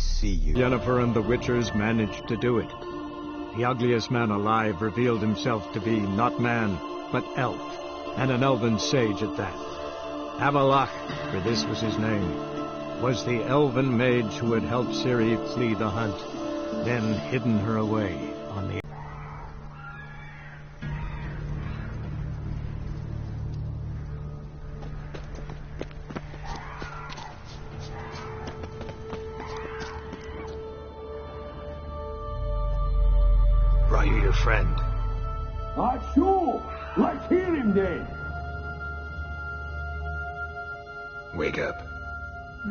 see you. Yennefer and the Witchers managed to do it. The ugliest man alive revealed himself to be not man, but elf, and an elven sage at that. Avallac'h, for this was his name, was the elven mage who had helped Ciri flee the hunt, then hidden her away on the... Brought you your friend. Ah, sure. Let's hear him then. Wake up.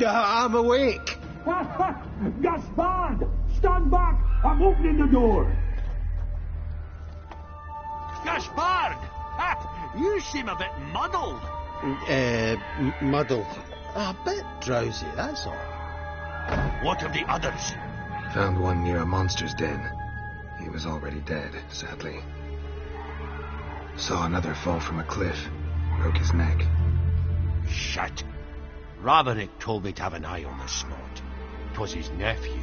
I'm awake. Gaspard! Stand back! I'm opening the door. Gaspard! Ha! You seem a bit muddled. Muddled. A bit drowsy, that's all. What of the others? Found one near a monster's den. He was already dead, sadly. Saw another fall from a cliff. Broke his neck. Shit. Raverick told me to have an eye on the snot. 'Twas his nephew.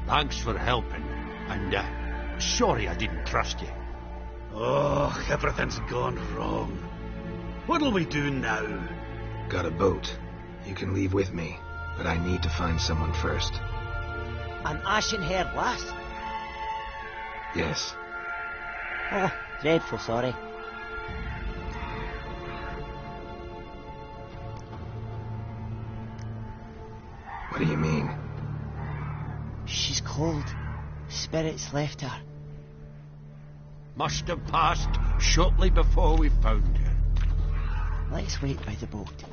Thanks for helping, and sorry I didn't trust you. Oh, everything's gone wrong. What'll we do now? Got a boat. You can leave with me, but I need to find someone first. An ashen-haired lass? Yes. Oh, dreadful sorry. What do you mean? She's cold. Spirits left her. Must have passed shortly before we found her. Let's wait by the boat.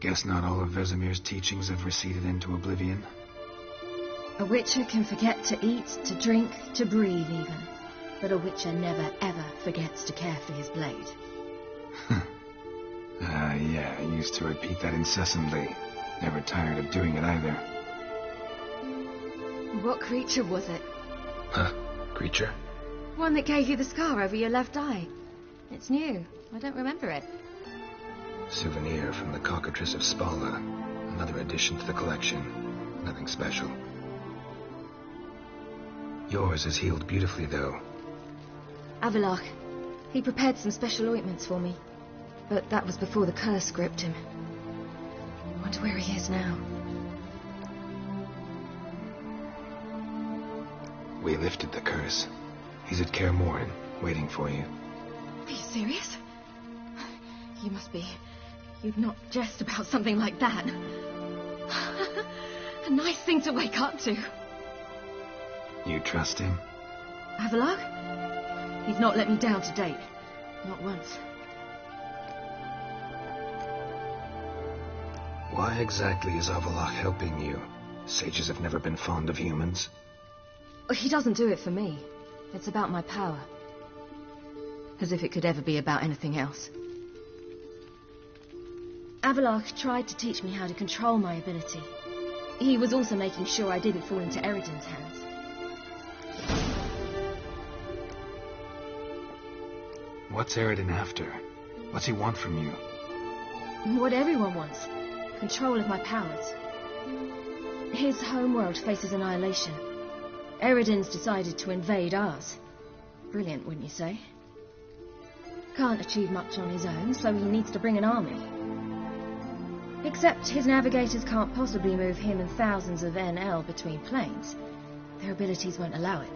Guess not all of Vesemir's teachings have receded into oblivion. A witcher can forget to eat, to drink, to breathe even. But a witcher never ever forgets to care for his blade. Yeah, I used to repeat that incessantly. Never tired of doing it either. What creature was it? Huh? Creature? One that gave you the scar over your left eye. It's new. I don't remember it. Souvenir from the Cockatrice of Spala. Another addition to the collection. Nothing special. Yours is healed beautifully, though. Avallac'h. He prepared some special ointments for me. But that was before the curse gripped him. I wonder where he is now. We lifted the curse. He's at Kaer Morhen, waiting for you. Are you serious? You must be. You'd not jest about something like that. A nice thing to wake up to. You trust him? Avallac'h? He's not let me down to date. Not once. Why exactly is Avallac'h helping you? Sages have never been fond of humans. He doesn't do it for me. It's about my power. As if it could ever be about anything else. Avallac'h tried to teach me how to control my ability. He was also making sure I didn't fall into Eredin's hands. What's Eredin after? What's he want from you? What everyone wants. Control of my powers. His homeworld faces annihilation. Eredin's decided to invade ours. Brilliant, wouldn't you say? Can't achieve much on his own, so he needs to bring an army. Except his navigators can't possibly move him and thousands of NL between planes. Their abilities won't allow it.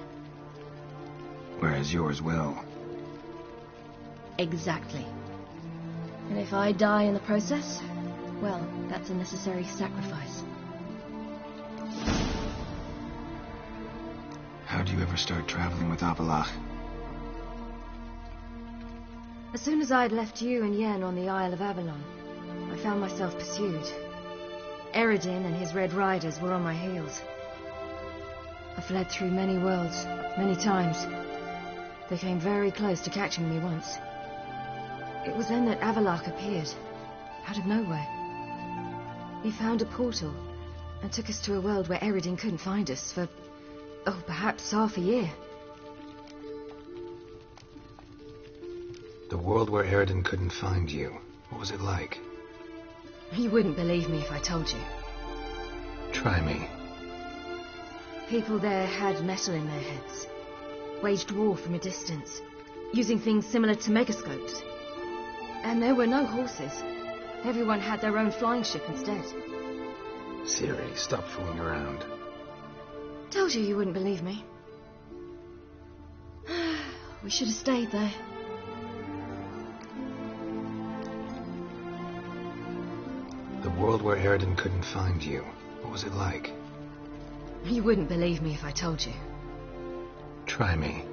Whereas yours will. Exactly. And if I die in the process, well, that's a necessary sacrifice. How'd you ever start traveling with Avallac'h? As soon as I'd left you and Yen on the Isle of Avalon, I found myself pursued. Eredin and his Red Riders were on my heels. I fled through many worlds, many times. They came very close to catching me once. It was then that Avallac'h appeared, out of nowhere. He found a portal and took us to a world where Eredin couldn't find us for, perhaps half a year. The world where Eredin couldn't find you. What was it like? You wouldn't believe me if I told you. Try me. People there had metal in their heads. Waged war from a distance, using things similar to megascopes. And there were no horses. Everyone had their own flying ship instead. Ciri, stop fooling around. Told you wouldn't believe me. We should have stayed there. The world where Eredin couldn't find you. What was it like? You wouldn't believe me if I told you. Try me.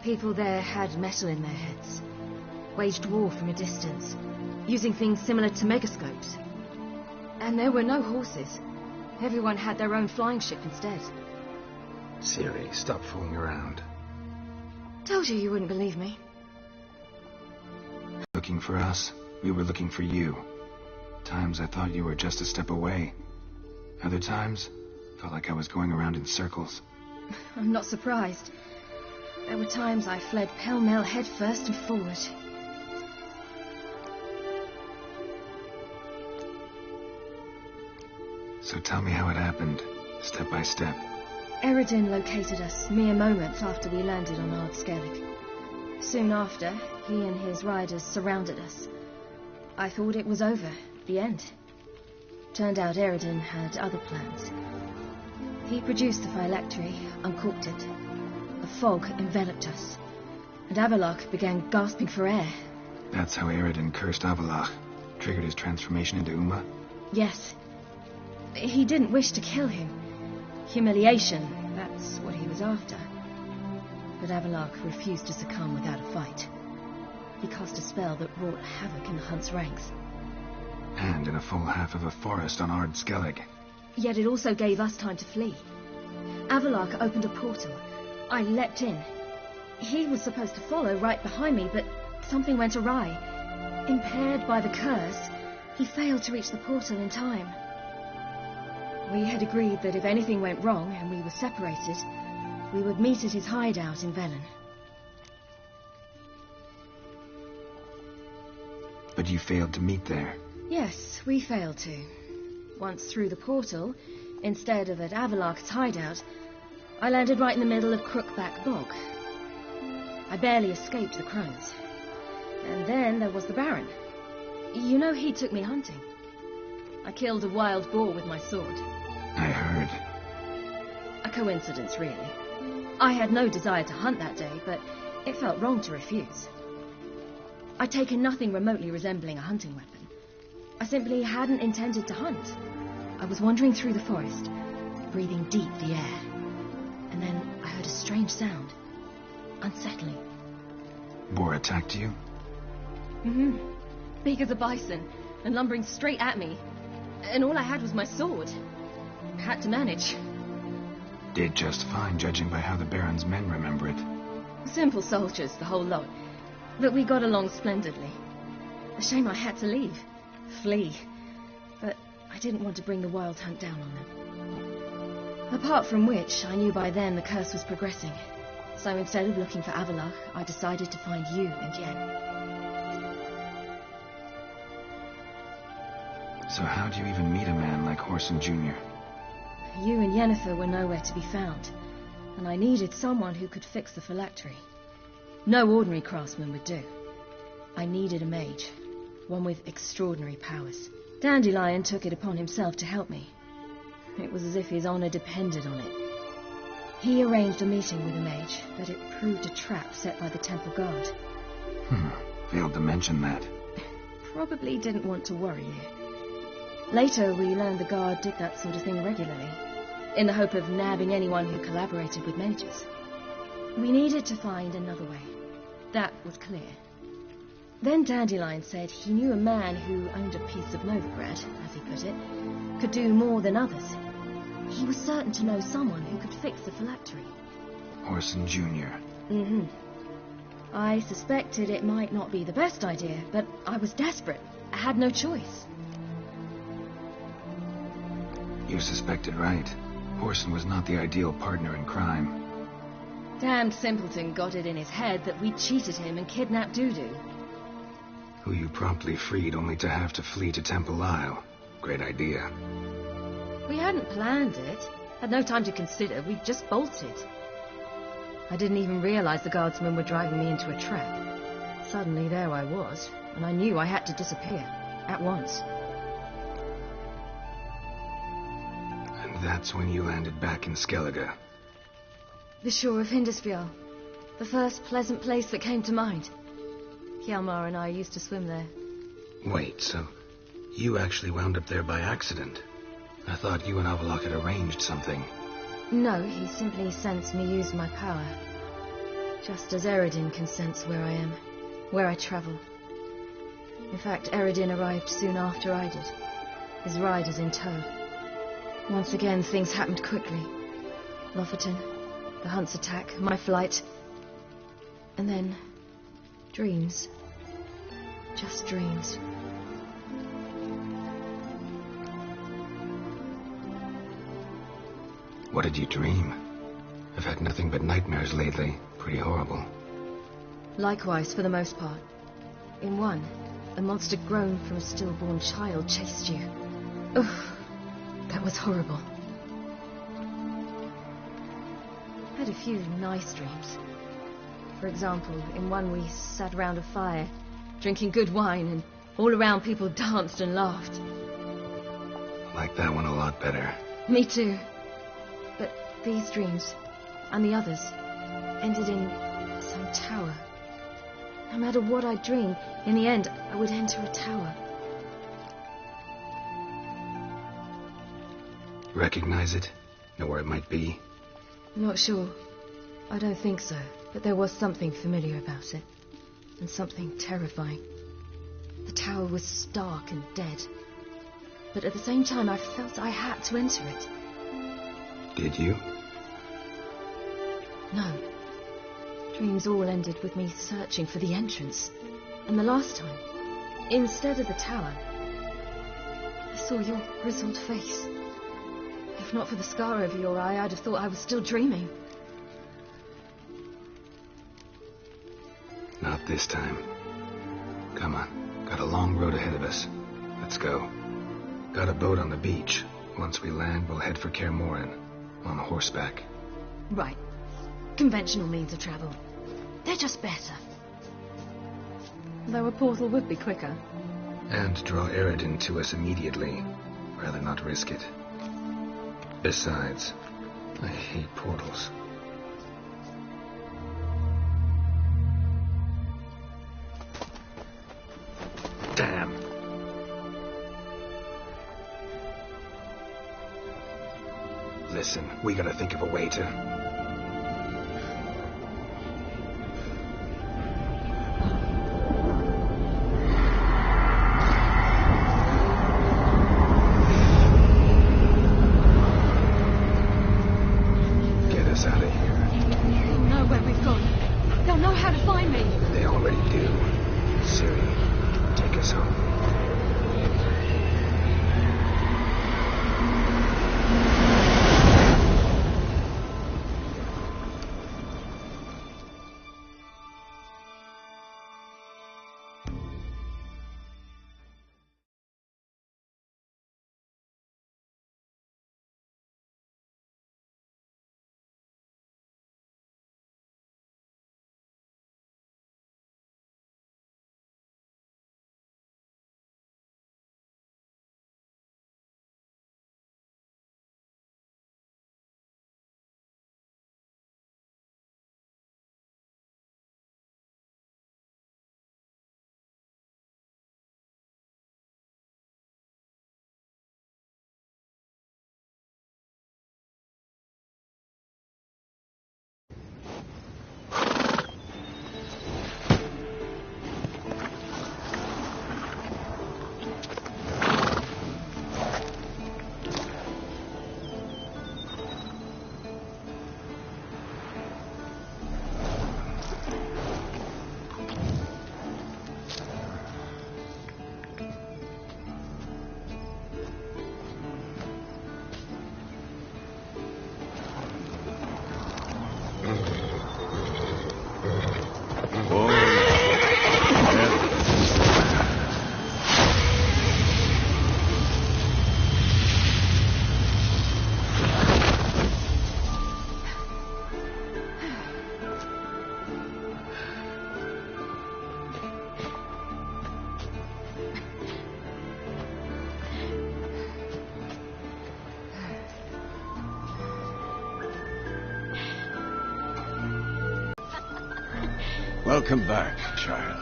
People there had metal in their heads. Waged war from a distance, using things similar to megascopes. And there were no horses. Everyone had their own flying ship instead. Ciri, stop fooling around. Told you wouldn't believe me. Looking for us, we were looking for you. Times I thought you were just a step away. Other times, felt like I was going around in circles. I'm not surprised. There were times I fled pell-mell head first and forward. So tell me how it happened, step by step. Eredin located us mere moments after we landed on Ard Skellig. Soon after, he and his riders surrounded us. I thought it was over, the end. Turned out Eredin had other plans. He produced the phylactery, uncorked it. A fog enveloped us, and Avallac'h began gasping for air. That's how Eredin cursed Avallac'h, triggered his transformation into Uma? Yes. He didn't wish to kill him. Humiliation, that's what he was after. But Avallac'h refused to succumb without a fight. He cast a spell that wrought havoc in the Hunt's ranks. And in a full half of a forest on Ard Skellig. Yet it also gave us time to flee. Avallac'h opened a portal. I leapt in. He was supposed to follow right behind me, but something went awry. Impaired by the curse, he failed to reach the portal in time. We had agreed that if anything went wrong and we were separated, We would meet at his hideout in Velen. But you failed to meet there. Yes, we failed to. Once through the portal, instead of at Avalok's hideout, I landed right in the middle of Crookback Bog. I barely escaped the crones. And then there was the Baron. You know, he took me hunting. I killed a wild boar with my sword. I heard. A coincidence, really. I had no desire to hunt that day, but it felt wrong to refuse. I'd taken nothing remotely resembling a hunting weapon. I simply hadn't intended to hunt. I was wandering through the forest, breathing deep the air. And then I heard a strange sound. Unsettling. Boar attacked you? Mm-hmm. Big as a bison, and lumbering straight at me. And all I had was my sword. I had to manage. Did just fine, judging by how the Baron's men remember it. Simple soldiers, the whole lot. But we got along splendidly. A shame I had to leave. Flee. But I didn't want to bring the wild hunt down on them. Apart from which, I knew by then the curse was progressing. So instead of looking for Avalok, I decided to find you and Yen. So how do you even meet a man like Whoreson Jr.? You and Yennefer were nowhere to be found, and I needed someone who could fix the phylactery. No ordinary craftsman would do. I needed a mage, one with extraordinary powers. Dandelion took it upon himself to help me. It was as if his honor depended on it. He arranged a meeting with a mage, but it proved a trap set by the temple guard. Failed to mention that. Probably didn't want to worry you. Later, we learned the guard did that sort of thing regularly, in the hope of nabbing anyone who collaborated with mages. We needed to find another way. That was clear. Then Dandelion said he knew a man who owned a piece of Novigrad, as he put it, could do more than others. He was certain to know someone who could fix the phylactery. Whoreson Jr. Mm-hmm. I suspected it might not be the best idea, but I was desperate. I had no choice. You suspected right. Whoreson was not the ideal partner in crime. Damned simpleton got it in his head that we'd cheated him and kidnapped Dudu. Who you promptly freed only to have to flee to Temple Isle. Great idea. We hadn't planned it. Had no time to consider. We just bolted. I didn't even realize the guardsmen were driving me into a trap. Suddenly there I was, and I knew I had to disappear. At once. And that's when you landed back in Skellige. The shore of Hindisfjall. The first pleasant place that came to mind. Hjalmar and I used to swim there. Wait, so you actually wound up there by accident? I thought you and Avalok had arranged something. No, he simply sensed me use my power. Just as Eredin can sense where I am, where I travel. In fact, Eredin arrived soon after I did, his riders in tow. Once again, things happened quickly. Lofoten, the hunt's attack, my flight, and then dreams. Just dreams. What did you dream? I've had nothing but nightmares lately. Pretty horrible. Likewise, for the most part. In one, a monster grown from a stillborn child chased you. Ugh, that was horrible. I had a few nice dreams. For example, in one we sat around a fire, drinking good wine, and all around people danced and laughed. I like that one a lot better. Me too. But these dreams, and the others, ended in some tower. No matter what I dreamed, in the end, I would enter a tower. Recognize it? Know where it might be? Not sure. I don't think so. But there was something familiar about it. And something terrifying. The tower was stark and dead. But at the same time, I felt I had to enter it. Did you? No. Dreams all ended with me searching for the entrance. And the last time, instead of the tower, I saw your grizzled face. If not for the scar over your eye, I'd have thought I was still dreaming. Not this time. Come on. Got a long road ahead of us. Let's go. Got a boat on the beach. Once we land, we'll head for Kaer Morhen. On horseback. Right. Conventional means of travel. They're just better. Though a portal would be quicker. And draw Eredin to us immediately. Rather not risk it. Besides, I hate portals. Damn. Listen, we gotta think of a way to... Welcome back, child.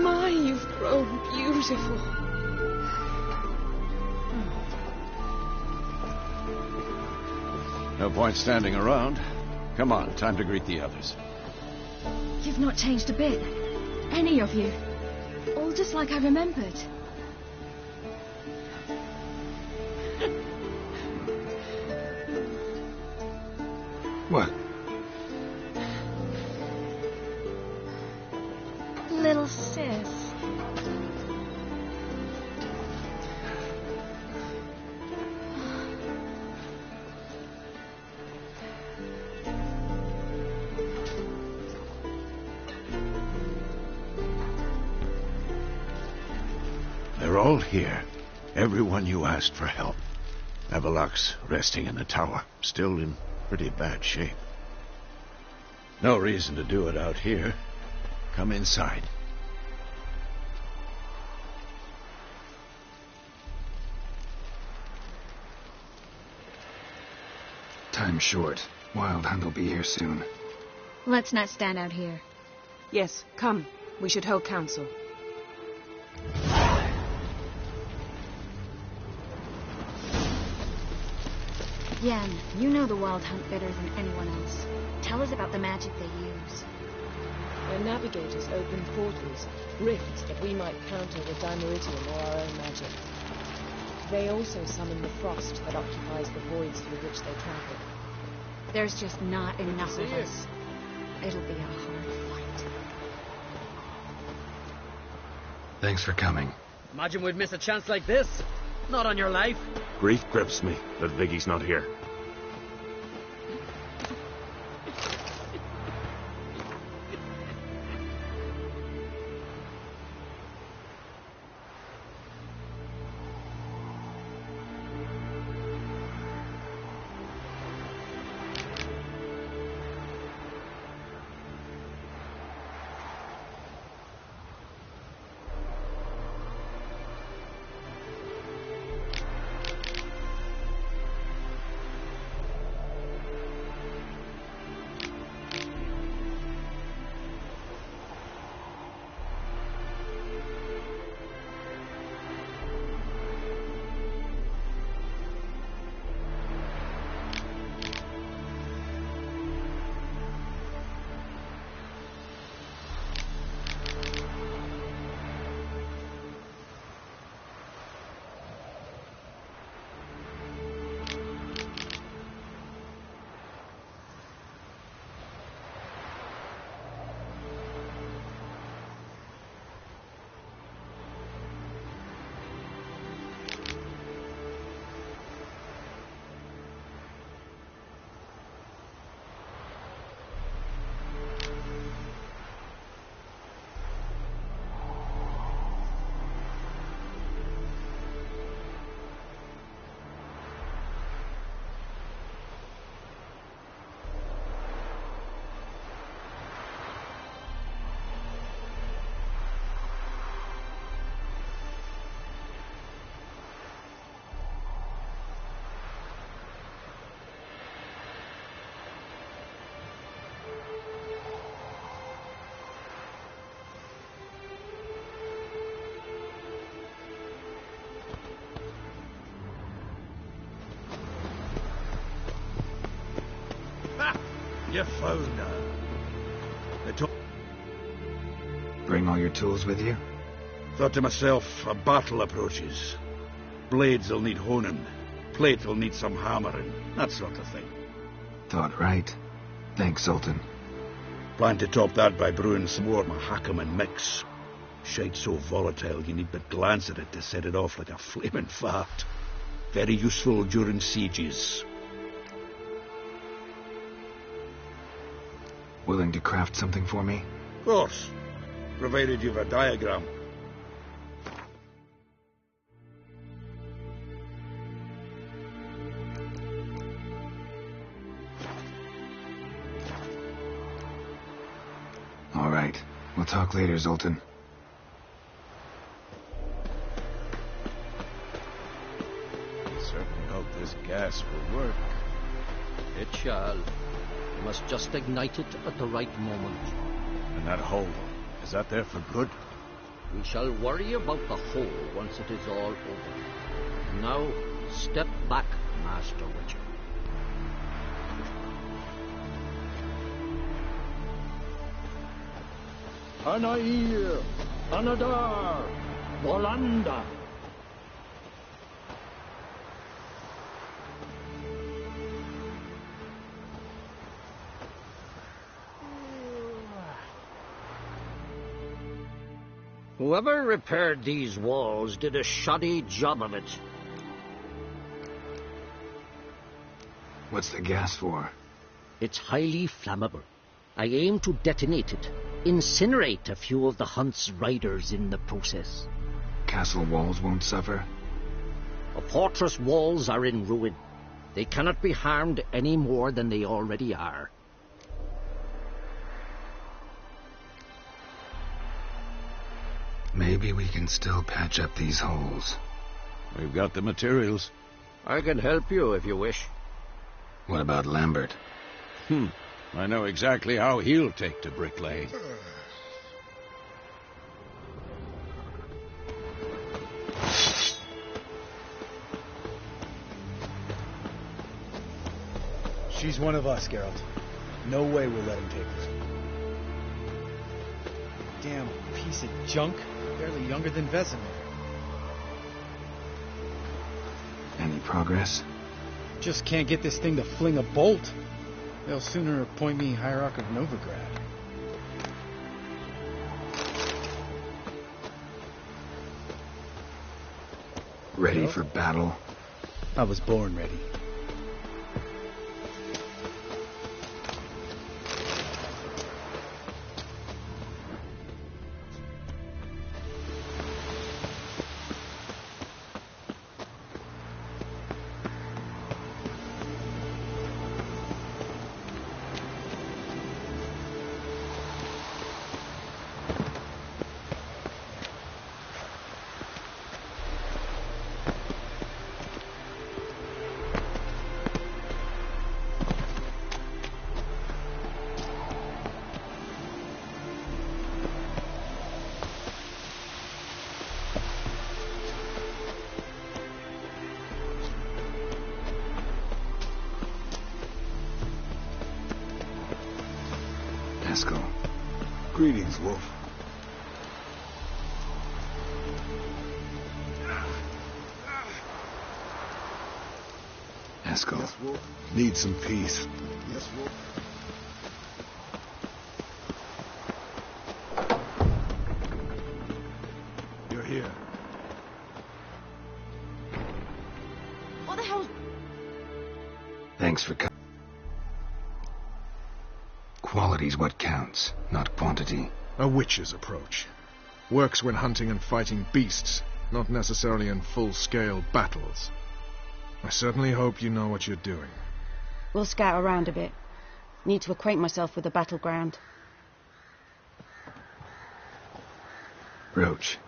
My, you've grown beautiful. No point standing around. Come on, time to greet the others. You've not changed a bit. Any of you. All just like I remembered. What? Little sis. They're all here. Everyone you asked for help. Avallac'h's resting in the tower, still in pretty bad shape. No reason to do it out here. Come inside. Time's short. Wild Hunt will be here soon. Let's not stand out here. Yes, come. We should hold council. Yen, you know the Wild Hunt better than anyone else. Tell us about the magic they use. Their navigators open portals, rifts that we might counter with Dimeritium or our own magic. They also summon the frost that occupies the voids through which they travel. There's just not enough of us. It'll be a hard fight. Thanks for coming. Imagine we'd miss a chance like this. Not on your life. Grief grips me that Viggy's not here. You found her. Bring all your tools with you? Thought to myself, a battle approaches. Blades will need honing. Plate will need some hammering. That sort of thing. Thought right. Thanks, Zoltan. Plan to top that by brewing some more Mahakaman mix. Shite so volatile you need but glance at it to set it off like a flaming fart. Very useful during sieges. Willing to craft something for me? Of course. Provided you've a diagram. All right. We'll talk later, Zoltan. Certainly hope this gas will work. It shall. You must just ignite it at the right moment. And that hole, is that there for good? We shall worry about the hole once it is all over. Now, step back, Master Witcher. Anair, Anadar, Bolanda. Whoever repaired these walls did a shoddy job of it. What's the gas for? It's highly flammable. I aim to detonate it, incinerate a few of the hunt's riders in the process. Castle walls won't suffer? The fortress walls are in ruin. They cannot be harmed any more than they already are. Maybe we can still patch up these holes. We've got the materials. I can help you if you wish. What about Lambert? I know exactly how he'll take to bricklaying. She's one of us, Geralt. No way we'll let him take her. Damn piece of junk. Barely younger than Vesemir. Any progress? Just can't get this thing to fling a bolt. They'll sooner appoint me Hierarch of Novigrad. Ready for battle? I was born ready. Haskell. Greetings, Wolf. Haskell. Yes, Wolf. Need some peace. Yes, Wolf. You're here. What the hell? Thanks for coming. Quality's what counts, not quantity. A witch's approach. Works when hunting and fighting beasts, not necessarily in full-scale battles. I certainly hope you know what you're doing. We'll scout around a bit. Need to acquaint myself with the battleground. Roach.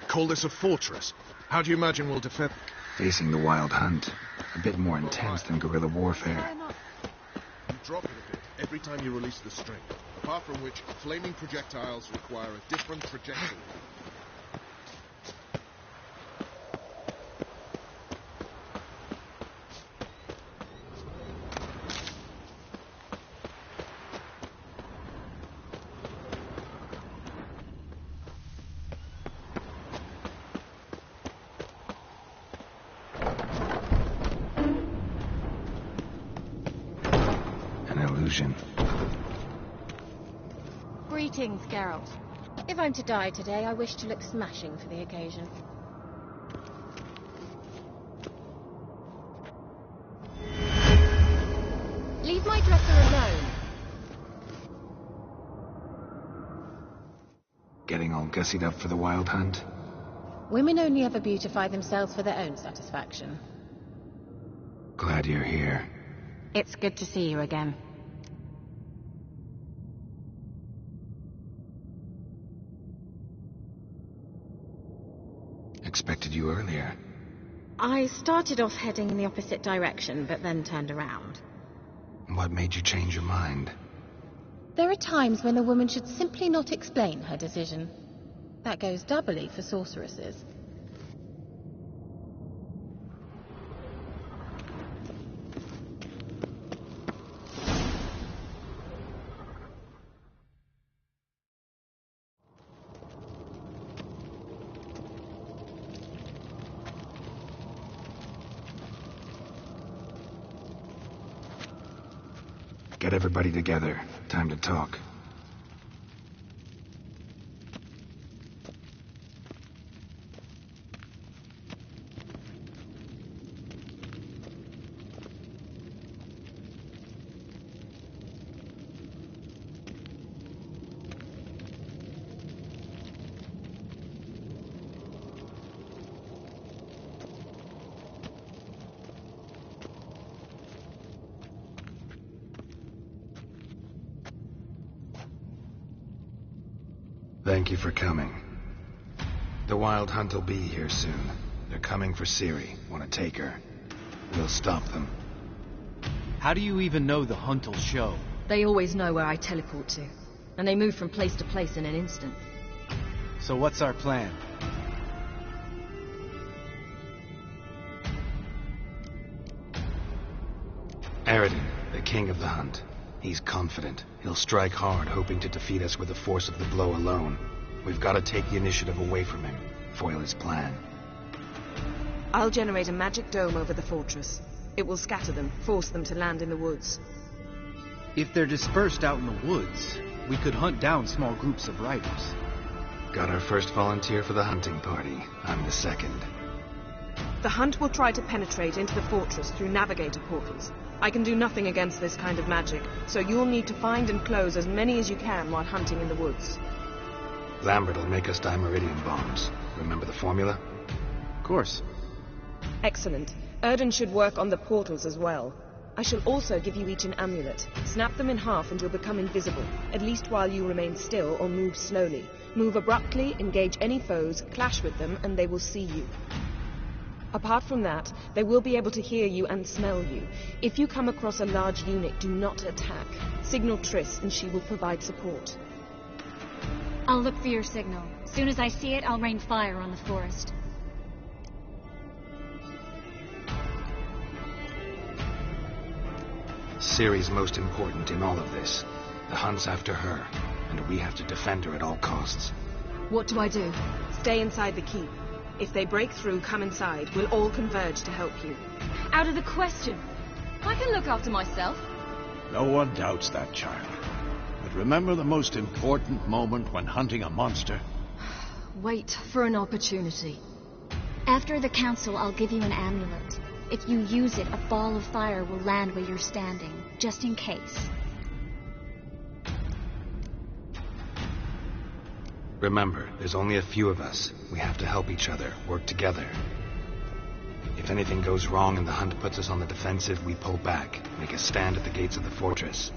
Call this a fortress? How do you imagine we'll defend... Facing the Wild Hunt. A bit more intense than guerrilla warfare. You drop it a bit every time you release the string. Apart from which, flaming projectiles require a different trajectory. Greetings, Geralt. If I'm to die today, I wish to look smashing for the occasion. Leave my dresser alone. Getting all gussied up for the Wild Hunt? Women only ever beautify themselves for their own satisfaction. Glad you're here. It's good to see you again. Expected you earlier. I started off heading in the opposite direction, but then turned around. What made you change your mind? There are times when a woman should simply not explain her decision. That goes doubly for sorceresses. Get everybody together. Time to talk. Thank you for coming. The Wild Hunt will be here soon. They're coming for Ciri. Want to take her. We'll stop them. How do you even know the hunt will show? They always know where I teleport to, and they move from place to place in an instant. So what's our plan? Aradin, the king of the hunt. He's confident. He'll strike hard, hoping to defeat us with the force of the blow alone. We've got to take the initiative away from him. Foil his plan. I'll generate a magic dome over the fortress. It will scatter them, force them to land in the woods. If they're dispersed out in the woods, we could hunt down small groups of riders. Got our first volunteer for the hunting party. I'm the second. The Hunt will try to penetrate into the fortress through navigator portals. I can do nothing against this kind of magic, so you'll need to find and close as many as you can while hunting in the woods. Lambert will make us dimeridium bombs. Remember the formula? Of course. Excellent. Erden should work on the portals as well. I shall also give you each an amulet. Snap them in half and you'll become invisible, at least while you remain still or move slowly. Move abruptly, engage any foes, clash with them, and they will see you. Apart from that, they will be able to hear you and smell you. If you come across a large unit, do not attack. Signal Triss and she will provide support. I'll look for your signal. As soon as I see it, I'll rain fire on the forest. Ciri's most important in all of this. The Hunt's after her, and we have to defend her at all costs. What do I do? Stay inside the keep. If they break through, come inside. We'll all converge to help you. Out of the question. I can look after myself. No one doubts that, child. But remember the most important moment when hunting a monster? Wait for an opportunity. After the council, I'll give you an amulet. If you use it, a ball of fire will land where you're standing, just in case. Remember, there's only a few of us. We have to help each other, work together. If anything goes wrong and the Hunt puts us on the defensive, we pull back, make a stand at the gates of the fortress.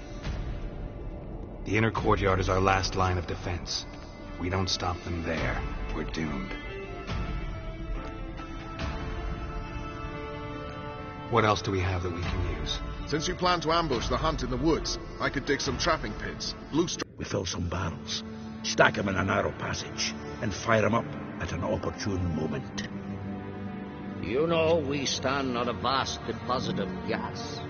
The inner courtyard is our last line of defense. If we don't stop them there, we're doomed. What else do we have that we can use? Since you plan to ambush the Hunt in the woods, I could dig some trapping pits. We fill some barrels, stack them in a narrow passage, and fire them up at an opportune moment. You know we stand on a vast deposit of gas.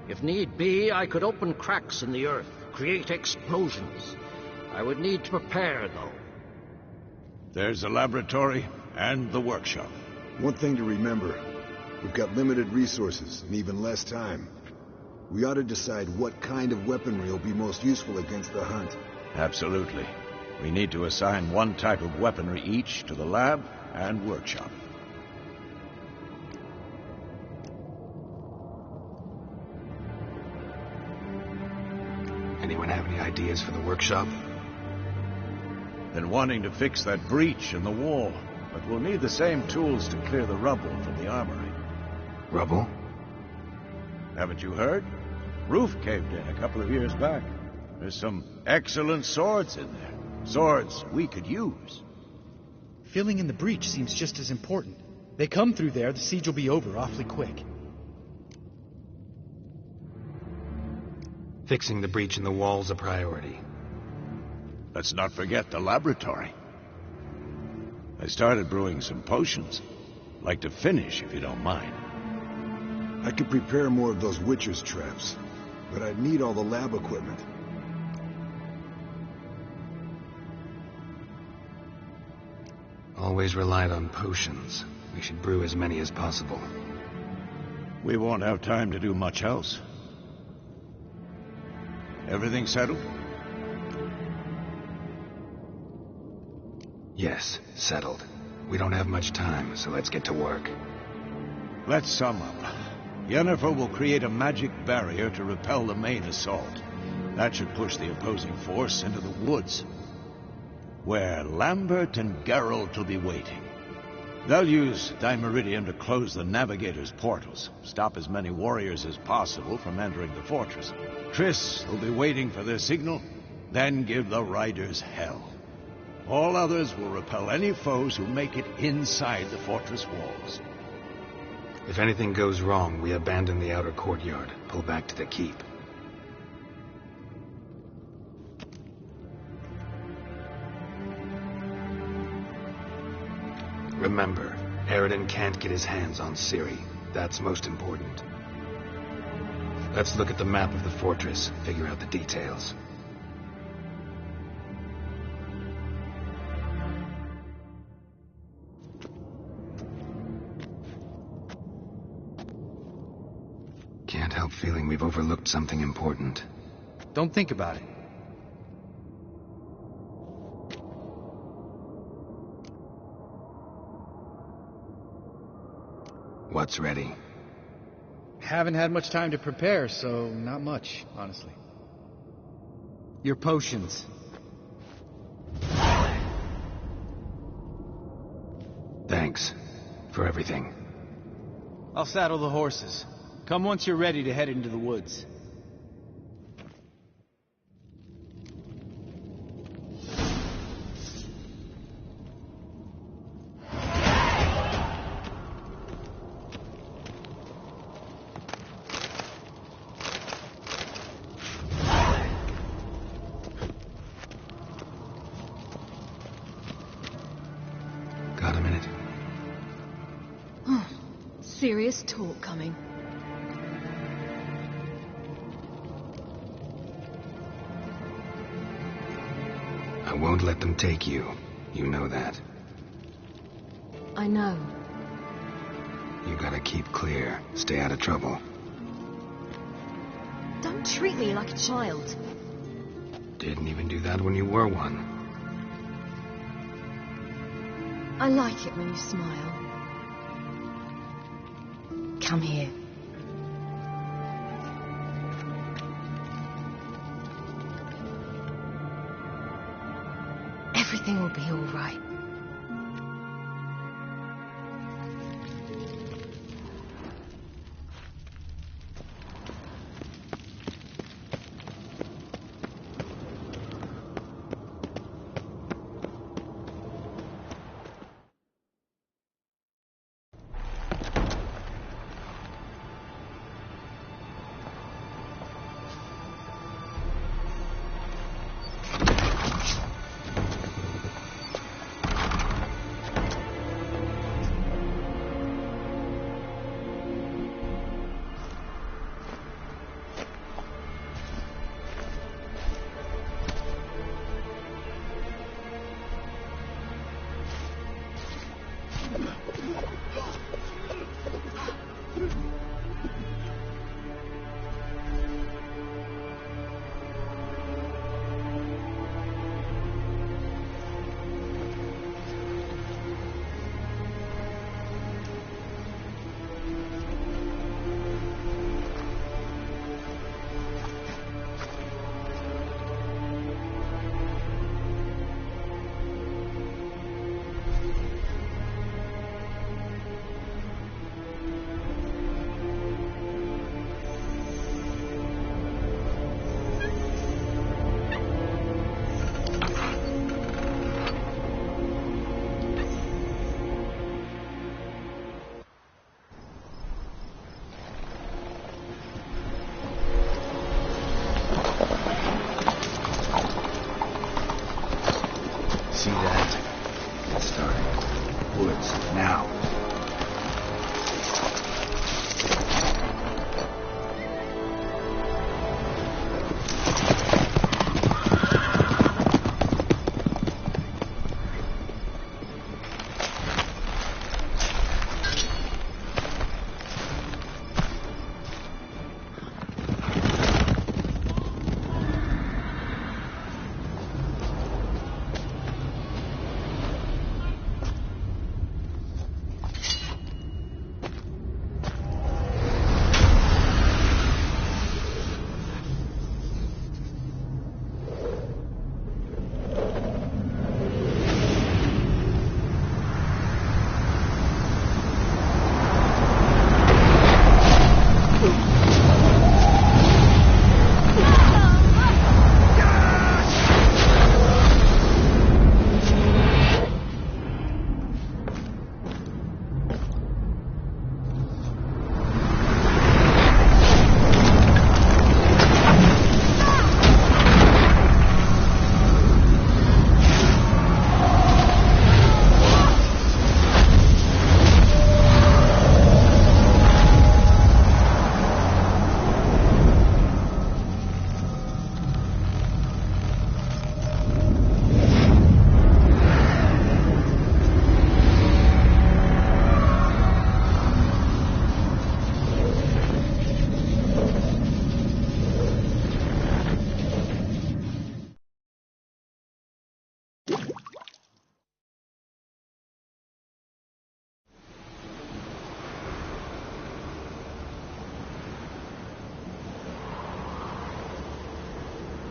If need be, I could open cracks in the earth, create explosions. I would need to prepare, though. There's the laboratory and the workshop. One thing to remember, we've got limited resources and even less time. We ought to decide what kind of weaponry will be most useful against the Hunt. Absolutely. We need to assign one type of weaponry each to the lab and workshop. Anyone have any ideas for the workshop? Been wanting to fix that breach in the wall, but we'll need the same tools to clear the rubble from the armory. Rubble? Haven't you heard? Roof caved in a couple of years back. There's some excellent swords in there. Swords we could use. Filling in the breach seems just as important. They come through there, the siege will be over awfully quick. Fixing the breach in the wall's a priority. Let's not forget the laboratory. I started brewing some potions. Like to finish, if you don't mind. I could prepare more of those Witcher's traps, but I'd need all the lab equipment. Always relied on potions. We should brew as many as possible. We won't have time to do much else. Everything settled? Yes, settled. We don't have much time, so let's get to work. Let's sum up. Yennefer will create a magic barrier to repel the main assault. That should push the opposing force into the woods, where Lambert and Geralt will be waiting. They'll use Dimeridium to close the Navigator's portals, stop as many warriors as possible from entering the fortress. Triss will be waiting for their signal, then give the riders hell. All others will repel any foes who make it inside the fortress walls. If anything goes wrong, we abandon the outer courtyard, pull back to the keep. Remember, Eredin can't get his hands on Ciri. That's most important. Let's look at the map of the fortress, figure out the details. Can't help feeling we've overlooked something important. Don't think about it. What's ready? Haven't had much time to prepare, so not much, honestly. Your potions. Thanks for everything. I'll saddle the horses. Come once you're ready to head into the woods. Got a minute? Serious talk coming. I won't let them take you. You know that. I know. You gotta keep clear. Stay out of trouble. Don't treat me like a child. Didn't even do that when you were one. I like it when you smile. Come here. Everything will be all right.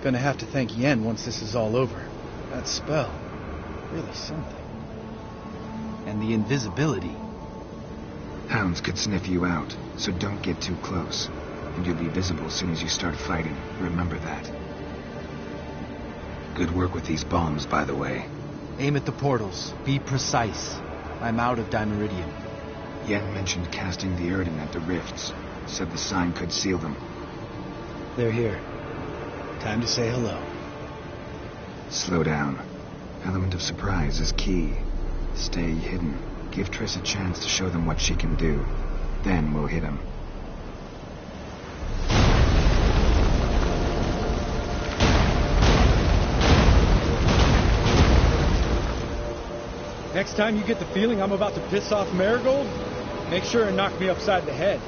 Gonna have to thank Yen once this is all over. That spell, really something. And the invisibility. Hounds could sniff you out, so don't get too close. And you'll be visible as soon as you start fighting. Remember that. Good work with these bombs, by the way. Aim at the portals. Be precise. I'm out of Dimeridium. Yen mentioned casting the Erdin at the rifts. Said the sign could seal them. They're here. Time to say hello. Slow down. Element of surprise is key. Stay hidden. Give Triss a chance to show them what she can do. Then we'll hit him. Next time you get the feeling I'm about to piss off Marigold, make sure and knock me upside the head.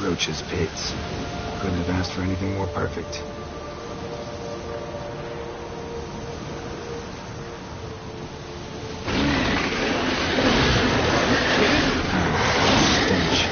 Roach's pits. Couldn't have asked for anything more perfect. Stench.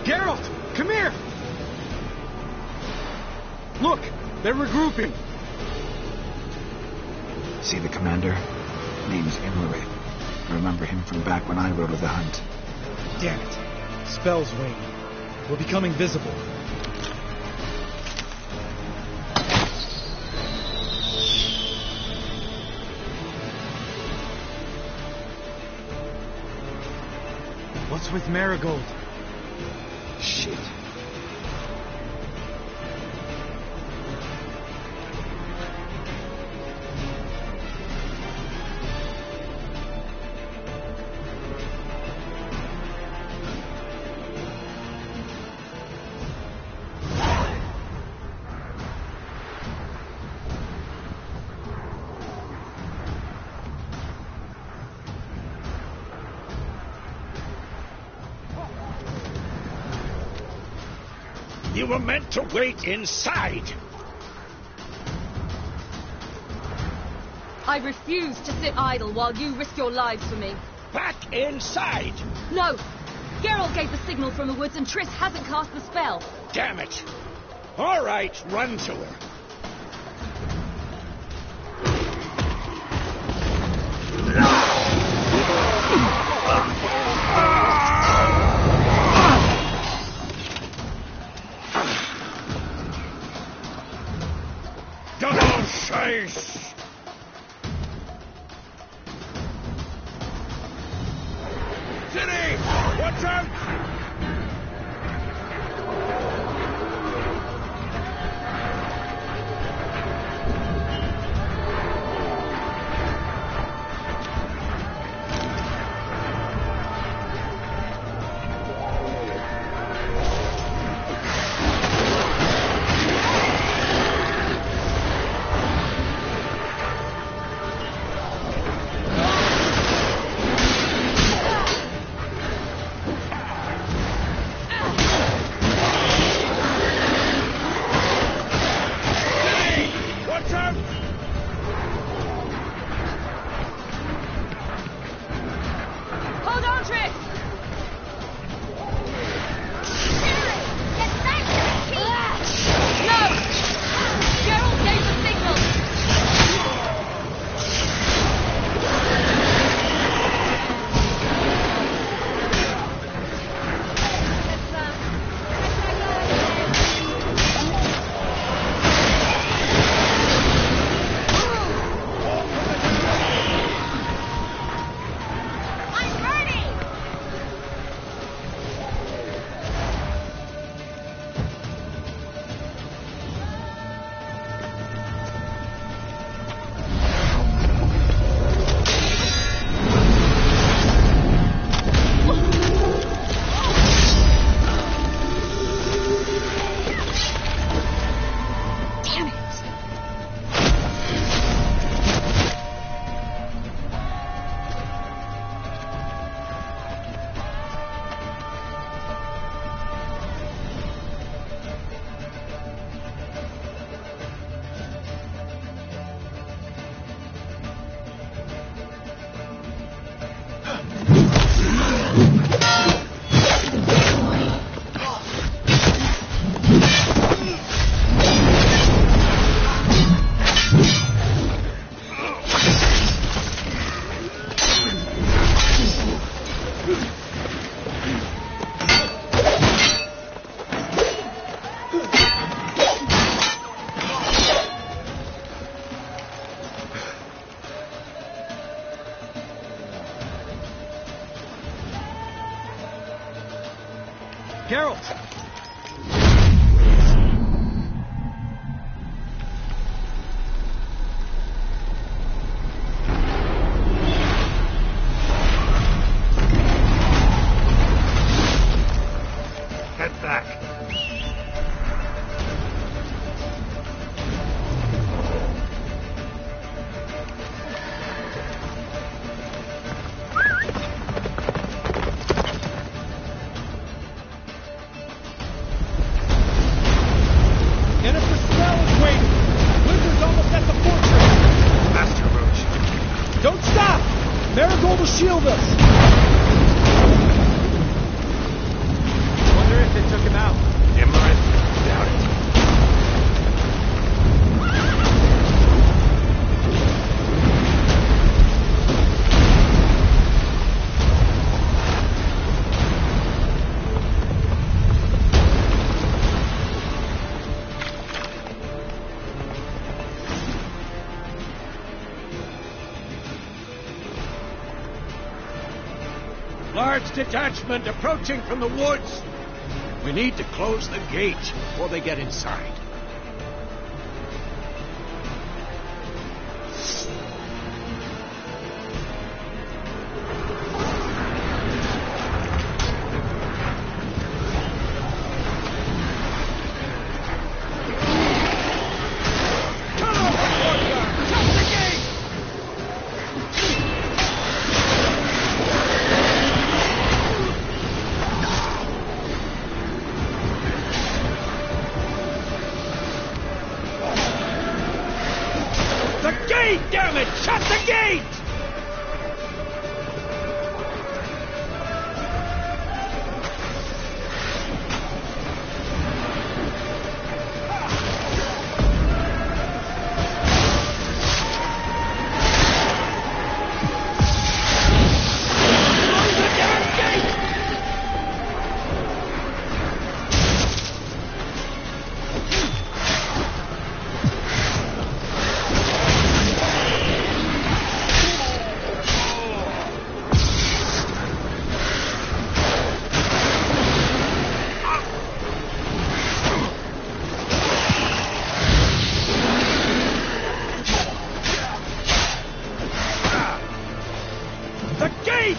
Geralt! Come here! Look! They're regrouping! See the commander? Name's Imlerith. I remember him from back when I rode with the hunt. Damn it. Spell's waning. We're becoming visible. What's with Marigold? Shit. You were meant to wait inside. I refuse to sit idle while you risk your lives for me. Back inside! No! Geralt gave the signal from the woods and Triss hasn't cast the spell. Damn it! All right, run to her. Double chase! City! Watch out! Geralt! Get back! Marigold will shield us! Wonder if they took him out. Immerith? Doubt it. Large detachment approaching from the woods. We need to close the gate before they get inside. Damn it! Shut the gate!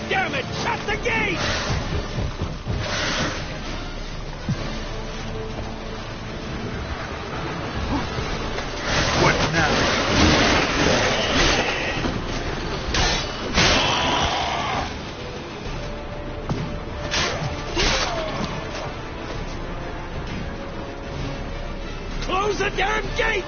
Damn it! Shut the gate! What now? Close the damn gate!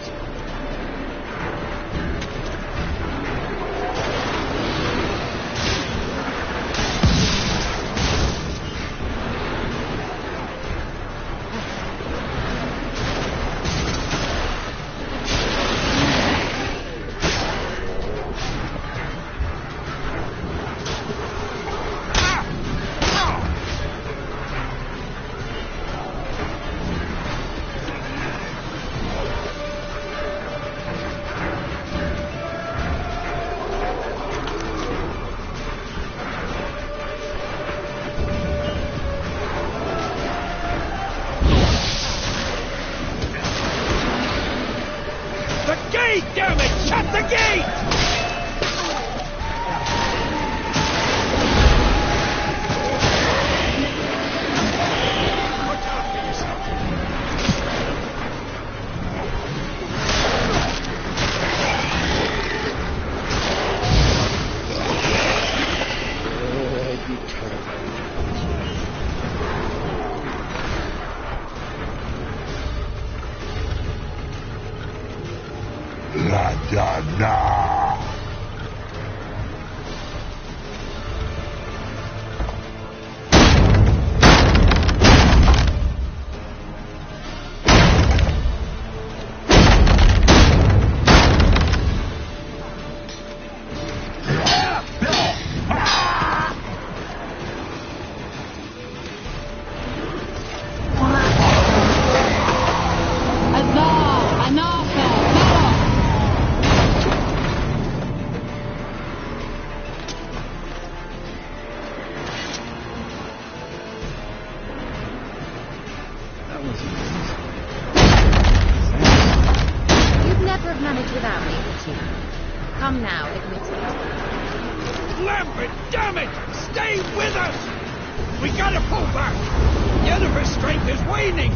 Damn it! Shut the gate! La-da-da! have managed without me, but you. Come now, admit it. Lambert, damn it! Stay with us! We gotta pull back! Yennefer's strength is waning!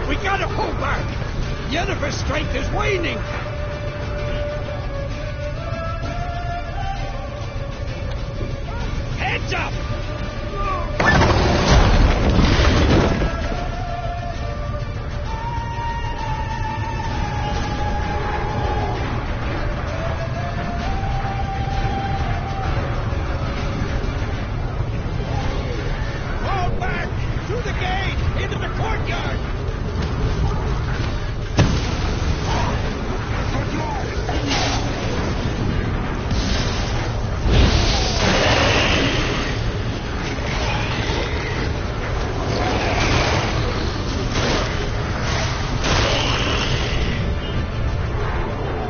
We gotta pull back! Yennefer's strength is waning! Heads up! Fall back! Through the gate! Into the courtyard!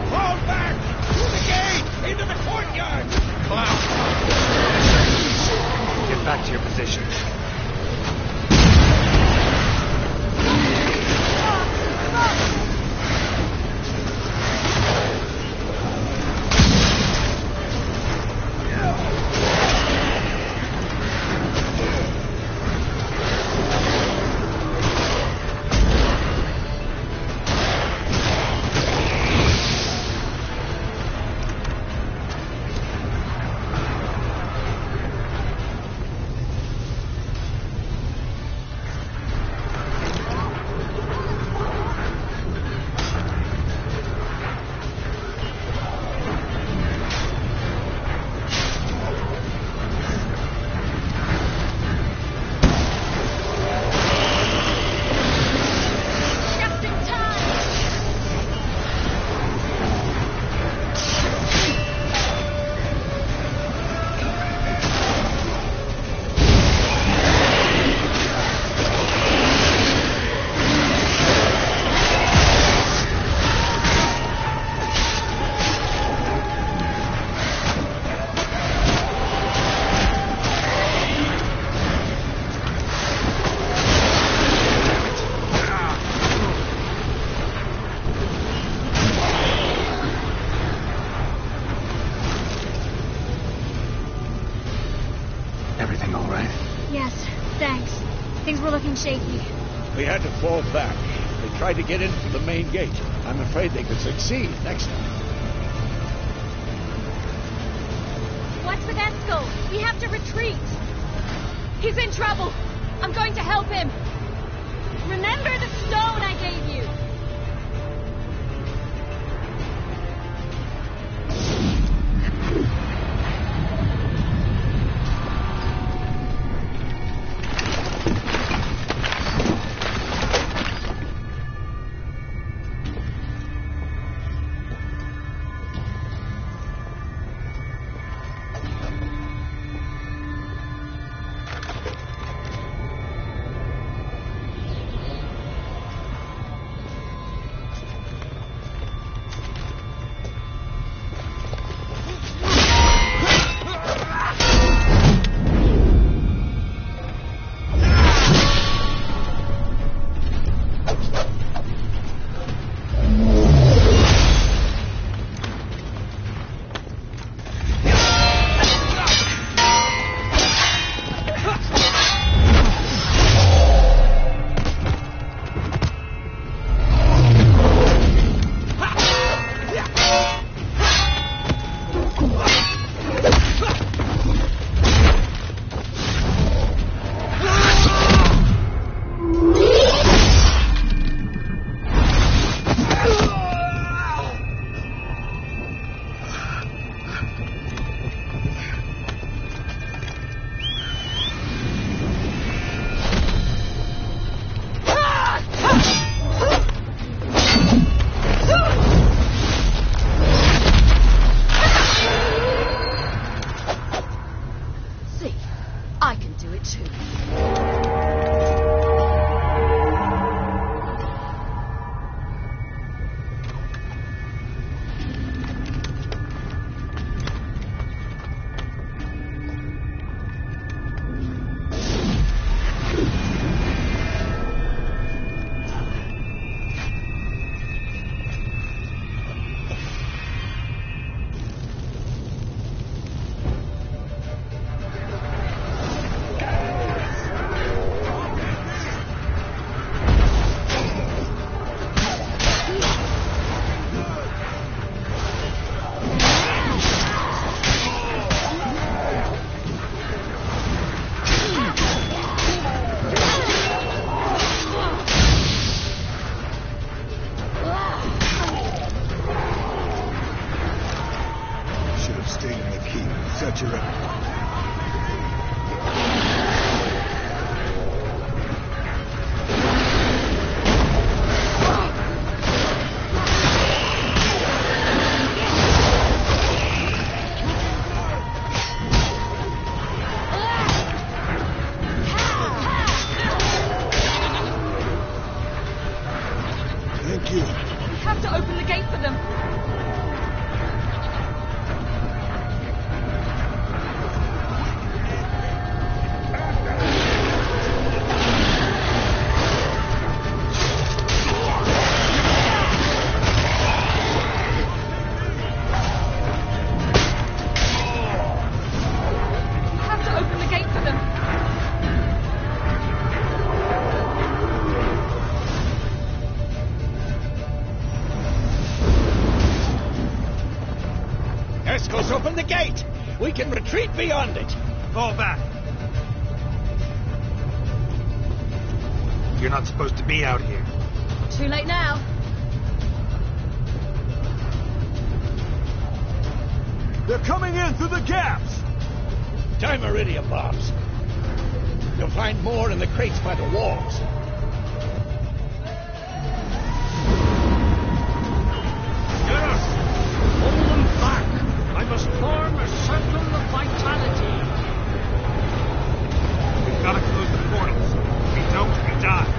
Fall back! Through the gate! Into the courtyard! Get back to your position. Everything all right? Yes, thanks. Things were looking shaky. We had to fall back. They tried to get in through the main gate. I'm afraid they could succeed next time. What's with Eskel? We have to retreat. He's in trouble. I'm going to help him. Remember the stone I gave you? gate! We can retreat beyond it! Fall back. You're not supposed to be out here. Too late now. They're coming in through the gaps! Time iridium bombs. You'll find more in the crates by the walls. Yes! Hold them back! I must form a circle of vitality. We've got to close the portals. If we don't, we die.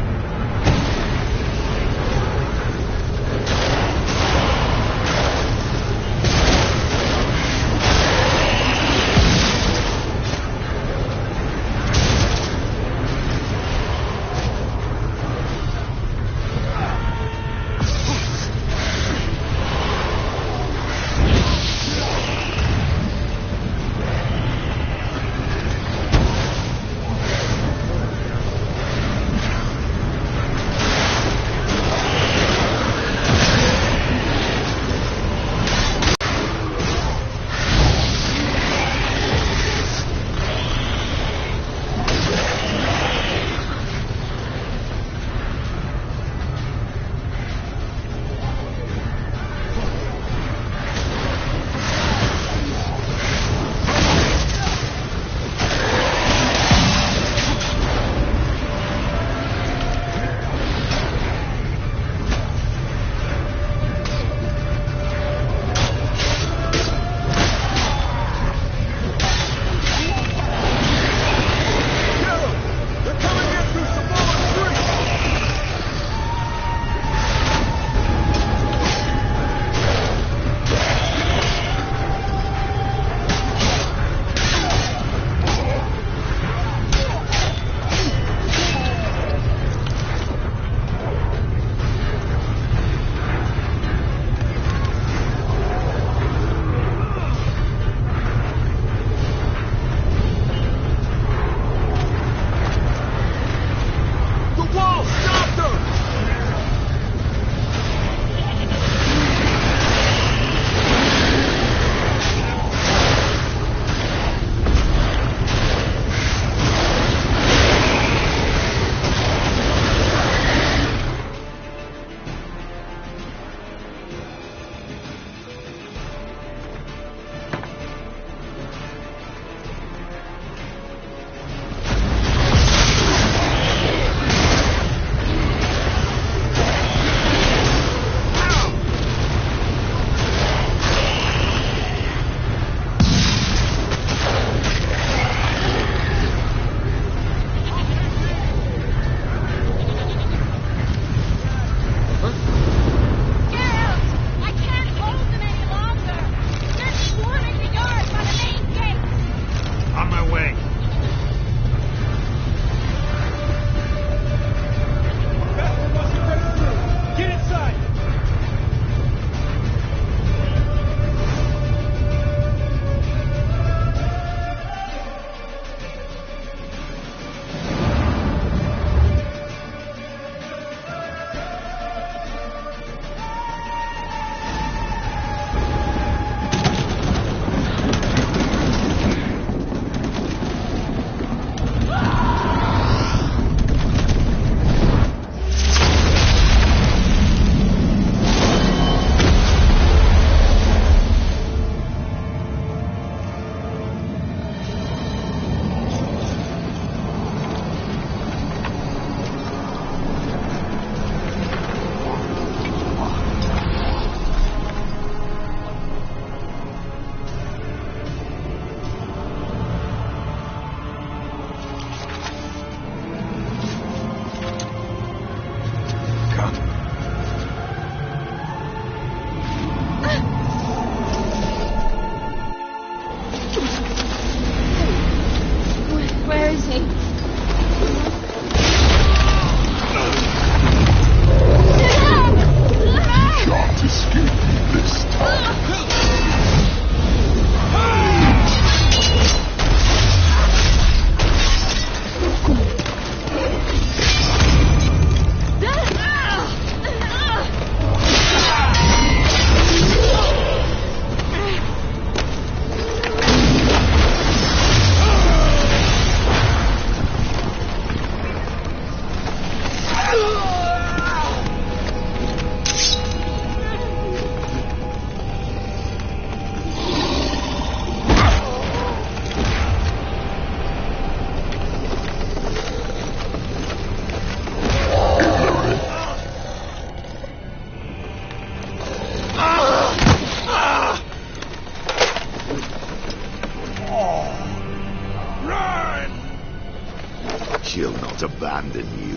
She'll not abandon you.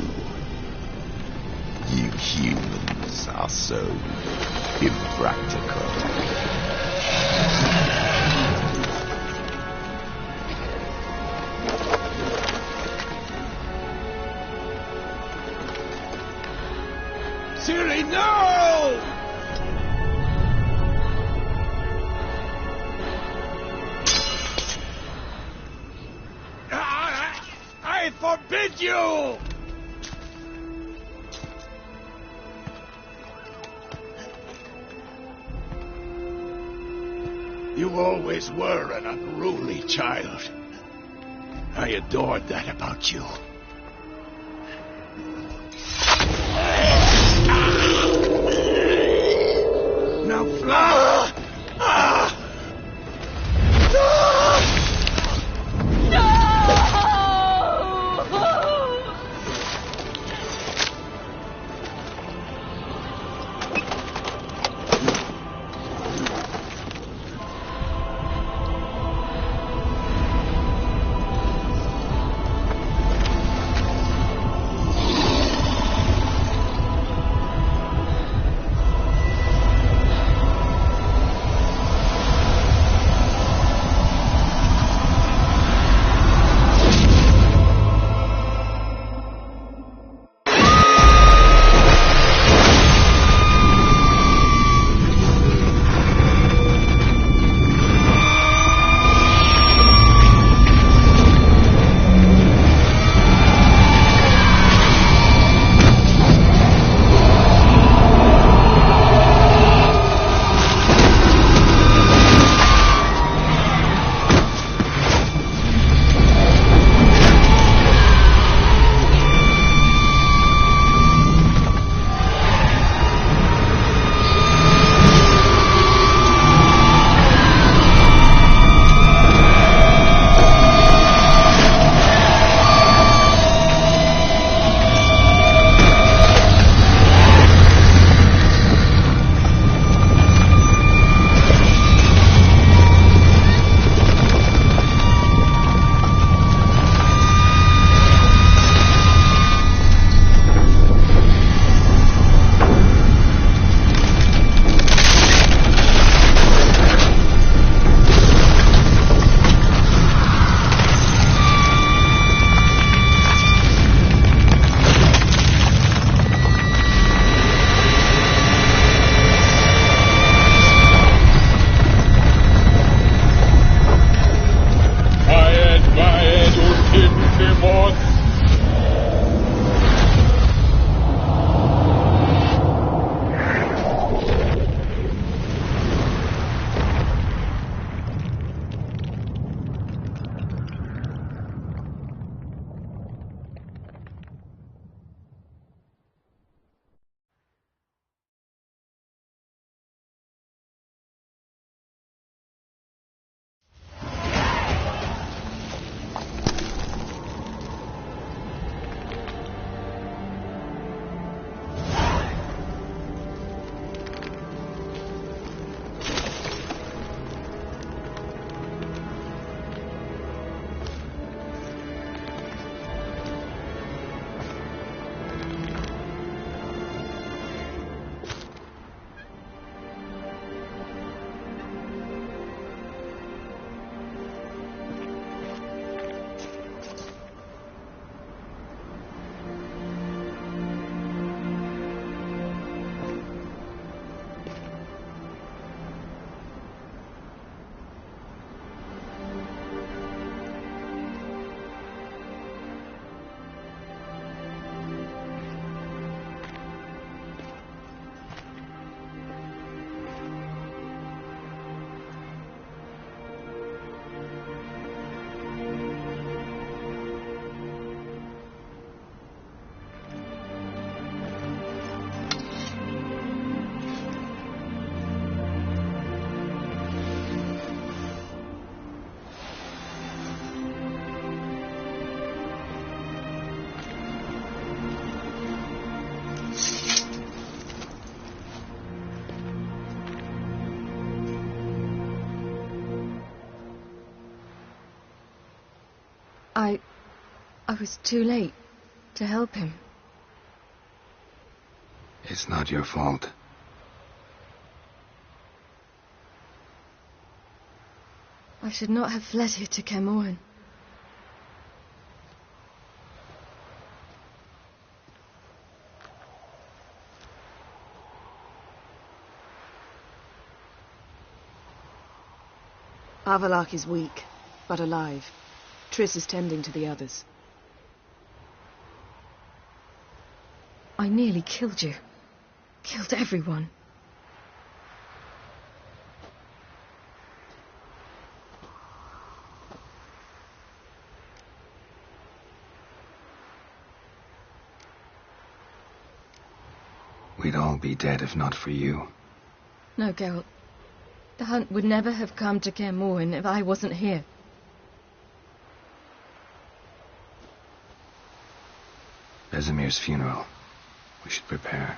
You humans are so impractical. Ciri, no! I forbid you! You always were an unruly child. I adored that about you. Now fly! I was too late to help him. It's not your fault. I should not have fled here to Kaer. Avallac'h is weak, but alive. Triss is tending to the others. I nearly killed you. Killed everyone. We'd all be dead if not for you. No, Geralt. The hunt would never have come to Kaer if I wasn't here. Vesemir's funeral. We should prepare.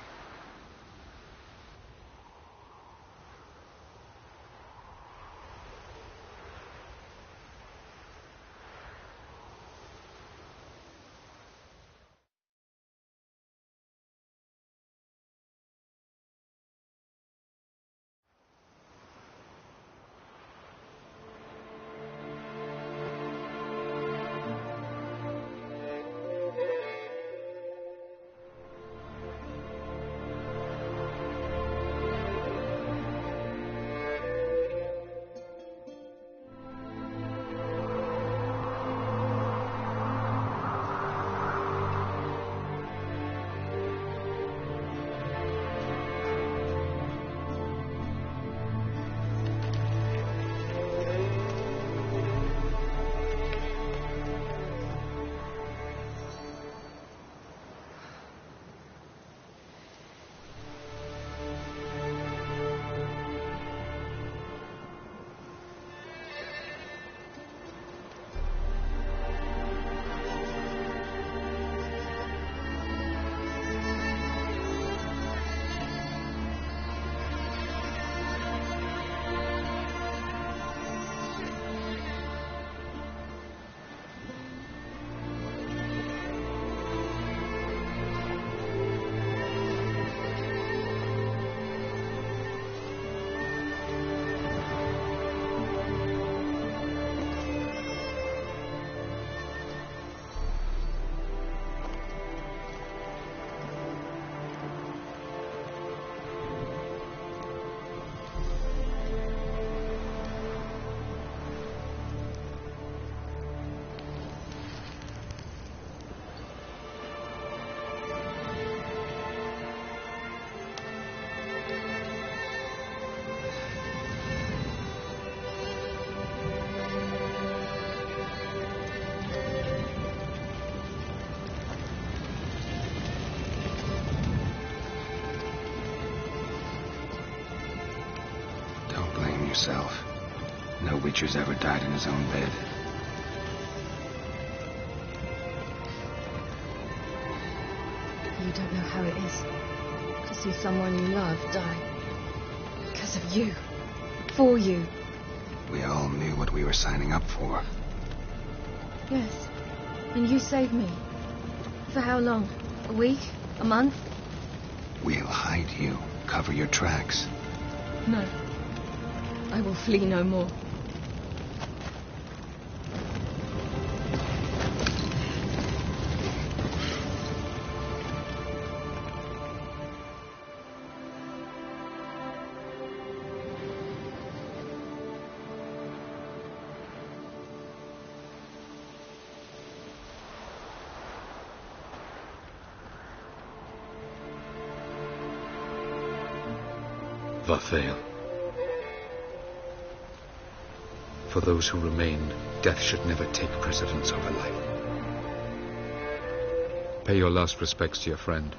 Yourself. No Witcher's ever died in his own bed. You don't know how it is to see someone you love die. Because of you. For you. We all knew what we were signing up for. Yes. And you saved me. For how long? A week? A month? We'll hide you. Cover your tracks. No. I will flee no more. Vathael. For those who remain, death should never take precedence over life. Pay your last respects to your friend.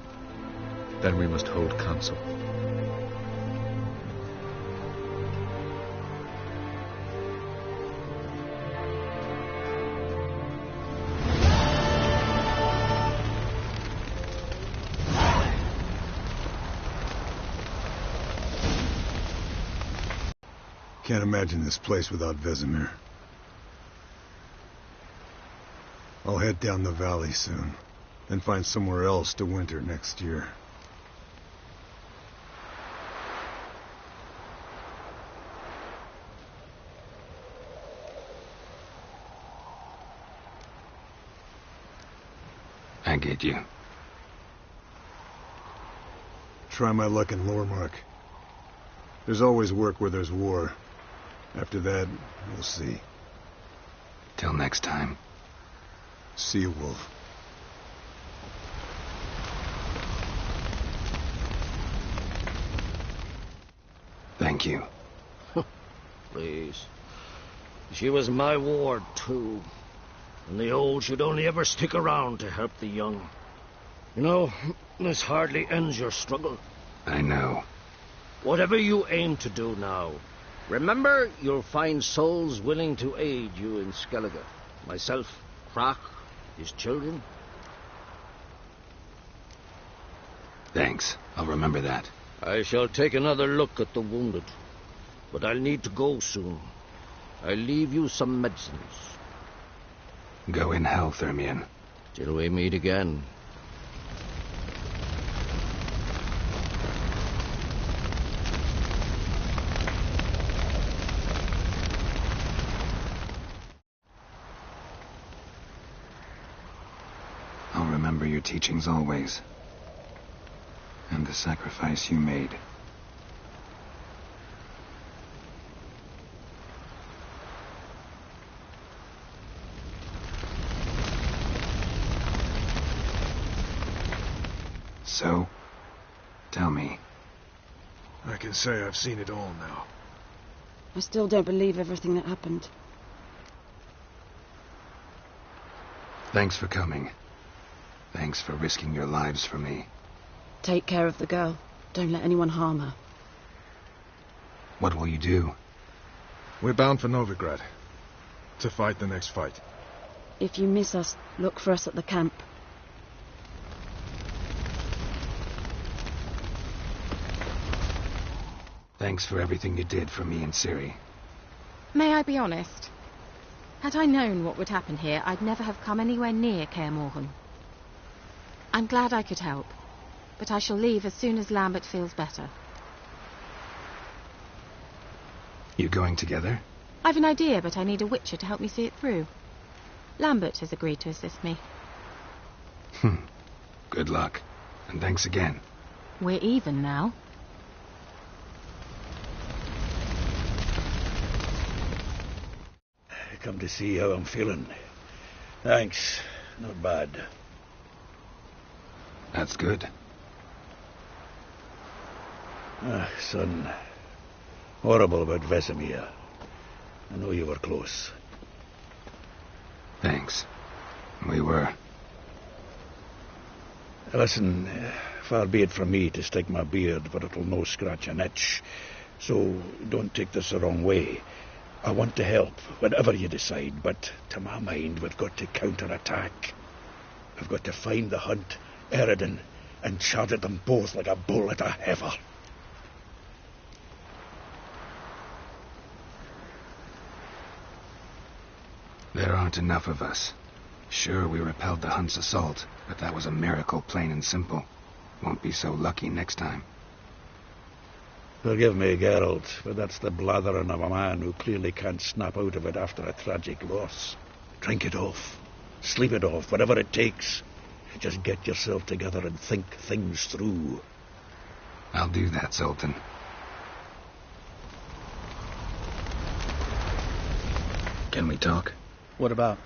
Then we must hold council. Can't imagine this place without Vesemir. I'll head down the valley soon, then find somewhere else to winter next year. I get you. Try my luck in Lormark. There's always work where there's war. After that, we'll see. Till next time. See you, Wolf. Thank you. Please. She was my ward, too. And the old should only ever stick around to help the young. You know, this hardly ends your struggle. I know. Whatever you aim to do now, remember you'll find souls willing to aid you in Skellige. Myself, Crach, his children. Thanks. I'll remember that. I shall take another look at the wounded. But I'll need to go soon. I'll leave you some medicines. Go in health, Ermion. Till we meet again. I'll remember your teachings always. And the sacrifice you made. So, tell me. I can say I've seen it all now. I still don't believe everything that happened. Thanks for coming. Thanks for risking your lives for me. Take care of the girl. Don't let anyone harm her. What will you do? We're bound for Novigrad. To fight the next fight. If you miss us, look for us at the camp. Thanks for everything you did for me and Ciri. May I be honest? Had I known what would happen here, I'd never have come anywhere near Kaer Morhen. I'm glad I could help, but I shall leave as soon as Lambert feels better. You going together? I've an idea, but I need a witcher to help me see it through. Lambert has agreed to assist me. Good luck, and thanks again. We're even now. Come to see how I'm feeling. Thanks. Not bad. That's good. Son. Horrible about Vesemir. I know you were close. Thanks. We were. Listen, far be it from me to stick my beard, but it'll no scratch an itch. So don't take this the wrong way. I want to help, whatever you decide, but to my mind we've got to counter-attack. We've got to find the Hunt, Eredin, and charge at them both like a bull at a heifer. There aren't enough of us. Sure, we repelled the Hunt's assault, but that was a miracle, plain and simple. Won't be so lucky next time. Forgive me, Geralt, but that's the blathering of a man who clearly can't snap out of it after a tragic loss. Drink it off. Sleep it off, whatever it takes. Just get yourself together and think things through. I'll do that, Zoltan. Can we talk? What about?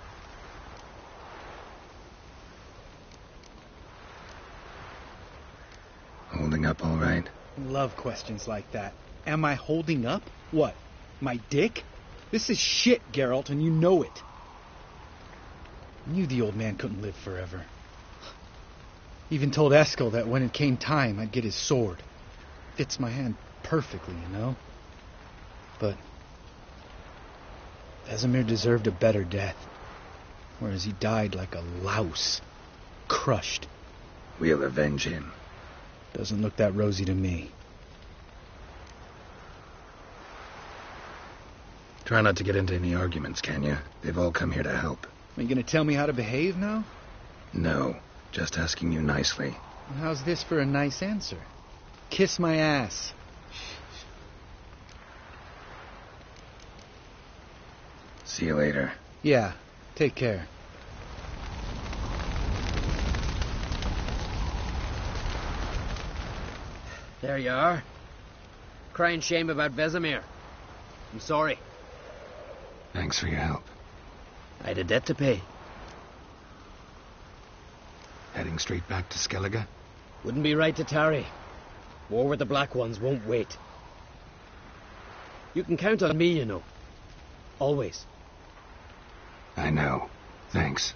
Holding up all right? Love questions like that. Am I holding up? What? My dick? This is shit, Geralt, and you know it. I knew the old man couldn't live forever. Even told Eskel that when it came time, I'd get his sword. Fits my hand perfectly, you know? But Vesemir deserved a better death. Whereas he died like a louse. Crushed. We'll avenge him. Doesn't look that rosy to me. Try not to get into any arguments, can you? They've all come here to help. Are you gonna tell me how to behave now? No, just asking you nicely. Well, how's this for a nice answer? Kiss my ass. See you later. Yeah, take care. There you are. Crying shame about Vesemir. I'm sorry. Thanks for your help. I had a debt to pay. Heading straight back to Skellige? Wouldn't be right to tarry. War with the Black Ones won't wait. You can count on me, you know. Always. I know. Thanks.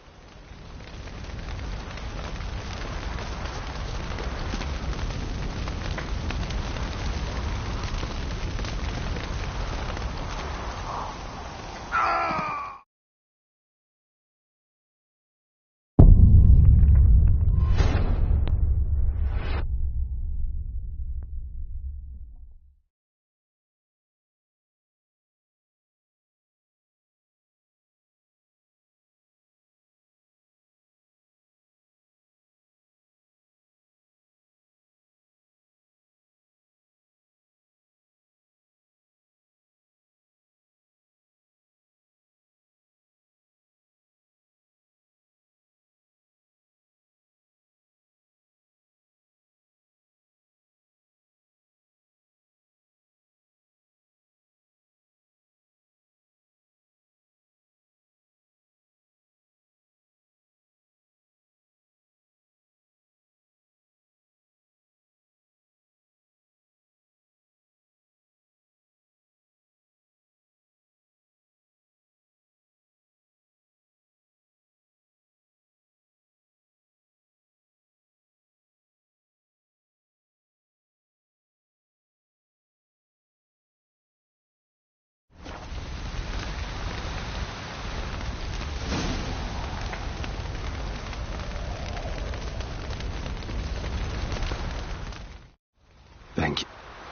Thank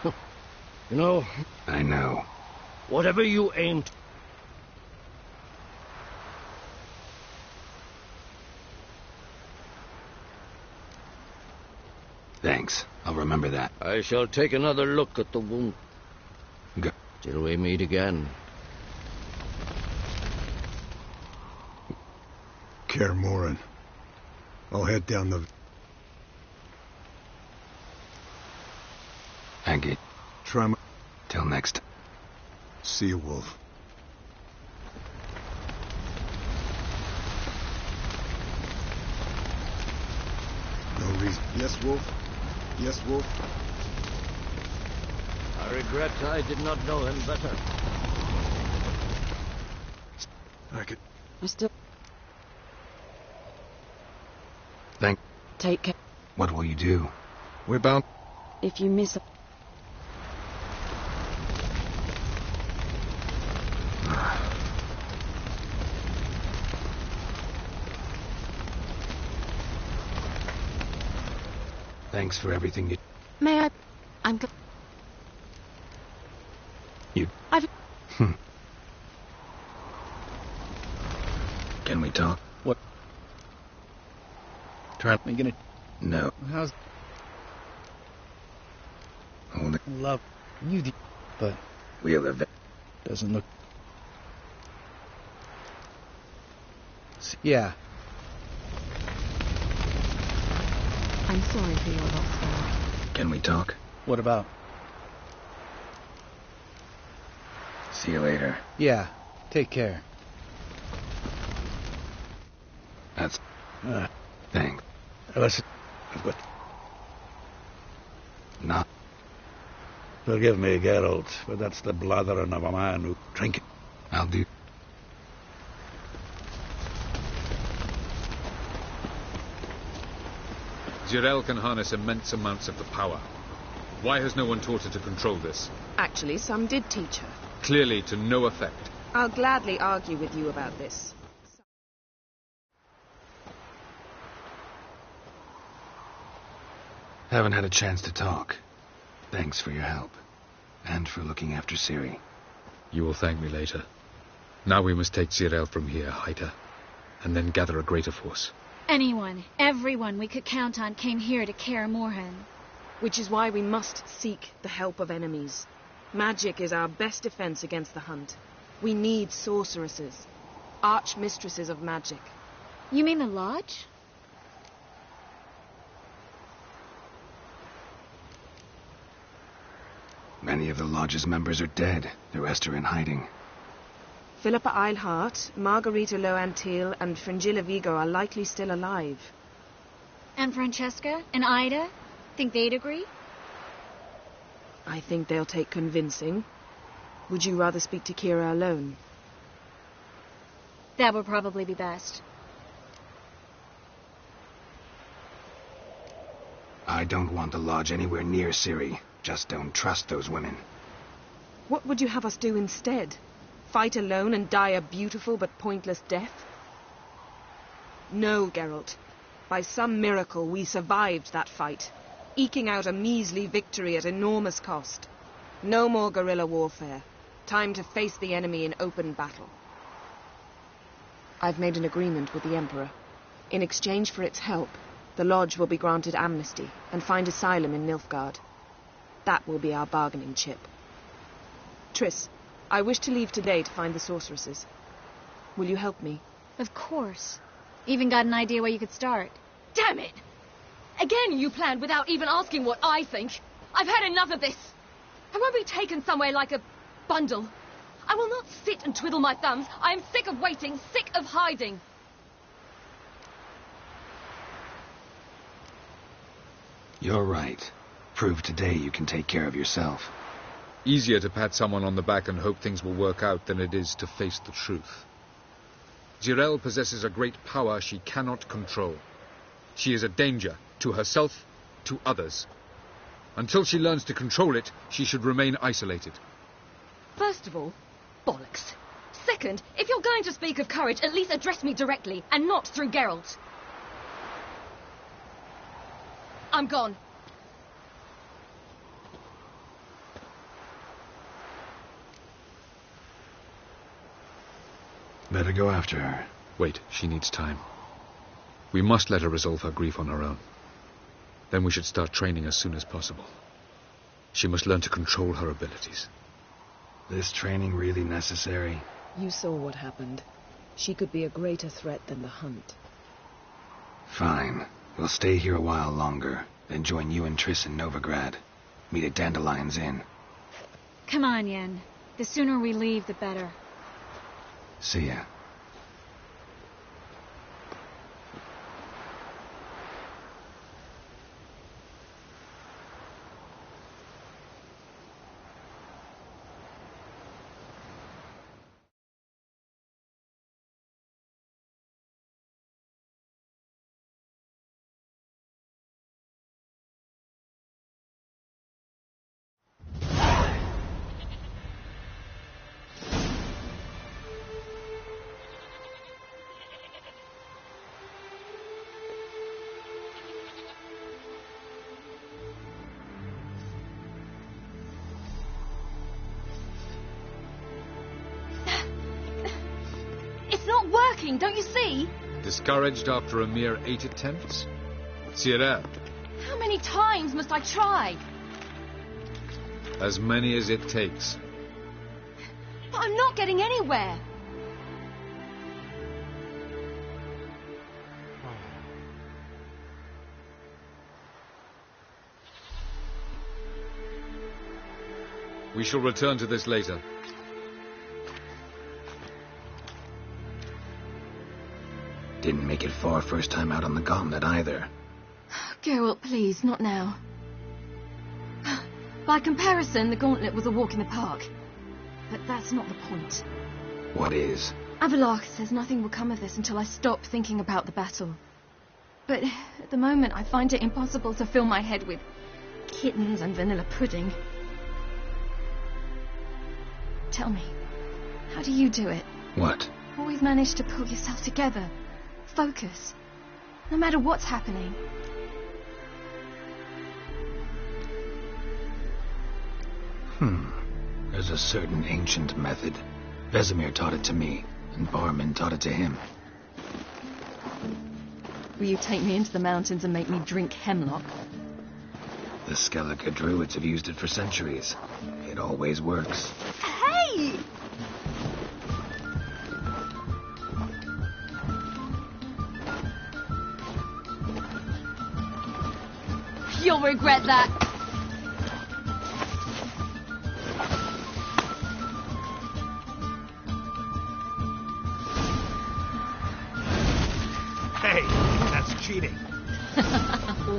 you. You know... I know. Whatever you aim to... Thanks. I'll remember that. I shall take another look at the wound. Go. Till we meet again. Kaer Morhen. I'll head down the... Agate. Try my... Till next. See you, Wolf. No reason. Yes, Wolf? Yes, Wolf? I regret I did not know him better. I could... I still... Thank... Take care. What will you do? We're bound... If you miss... Thanks for everything you... May I... I'm... You... I've... Can we talk? What? Try... Are you gonna... No. How's... Hold it. Love... You... But... We'll have... Doesn't look... Yeah. I'm sorry for your loss, Geralt. Can we talk? What about? See you later. Yeah. Take care. That's... Thanks. Listen, I've got... Not... Forgive me, Geralt, but that's the blathering of a man who... Drink it. I'll do... Zirael can harness immense amounts of the power. Why has no one taught her to control this? Actually, some did teach her. Clearly to no effect. I'll gladly argue with you about this. Haven't had a chance to talk. Thanks for your help. And for looking after Ciri. You will thank me later. Now we must take Zirael from here, Haida. and then gather a greater force. Anyone, everyone we could count on came here to Kaer Morhen. Which is why we must seek the help of enemies. Magic is our best defense against the Hunt. We need sorceresses, archmistresses of magic. You mean the Lodge? Many of the Lodge's members are dead. The rest are in hiding. Philippa Eilhart, Margarita Loantil, and Fringilla Vigo are likely still alive. And Francesca? And Ida? Think they'd agree? I think they'll take convincing. Would you rather speak to Kira alone? That would probably be best. I don't want the Lodge anywhere near Ciri. Just don't trust those women. What would you have us do instead? Fight alone and die a beautiful but pointless death? No, Geralt. By some miracle, we survived that fight, eking out a measly victory at enormous cost. No more guerrilla warfare. Time to face the enemy in open battle. I've made an agreement with the Emperor. In exchange for its help, the Lodge will be granted amnesty and find asylum in Nilfgaard. That will be our bargaining chip. Triss, I wish to leave today to find the sorceresses. Will you help me? Of course. Even got an idea where you could start. Damn it! Again you planned without even asking what I think. I've had enough of this. I won't be taken somewhere like a bundle. I will not sit and twiddle my thumbs. I am sick of waiting, sick of hiding. You're right. Prove today you can take care of yourself. Easier to pat someone on the back and hope things will work out than it is to face the truth. Jirel possesses a great power she cannot control. She is a danger to herself, to others. Until she learns to control it, she should remain isolated. First of all, bollocks. Second, if you're going to speak of courage, at least address me directly, and not through Geralt. I'm gone. Better go after her. Wait, she needs time. We must let her resolve her grief on her own. Then we should start training as soon as possible. She must learn to control her abilities. This training really necessary? You saw what happened. She could be a greater threat than the Hunt. Fine. We'll stay here a while longer, then join you and Triss in Novigrad. Meet at Dandelion's Inn. Come on, Yen. The sooner we leave, the better. See ya. Don't you see? Discouraged after a mere 8 attempts? Ciri. How many times must I try? As many as it takes. But I'm not getting anywhere. We shall return to this later. Didn't make it far first time out on the gauntlet either. Geralt, please, not now. By comparison, the gauntlet was a walk in the park. But that's not the point. What is? Avallac'h says nothing will come of this until I stop thinking about the battle. But at the moment, I find it impossible to fill my head with kittens and vanilla pudding. Tell me, how do you do it? What? Always manage to pull yourself together. Focus. No matter what's happening. There's a certain ancient method. Vesemir taught it to me, and Barman taught it to him. Will you take me into the mountains and make me drink hemlock? The Skellige druids have used it for centuries. It always works. Hey! You'll regret that. Hey, that's cheating.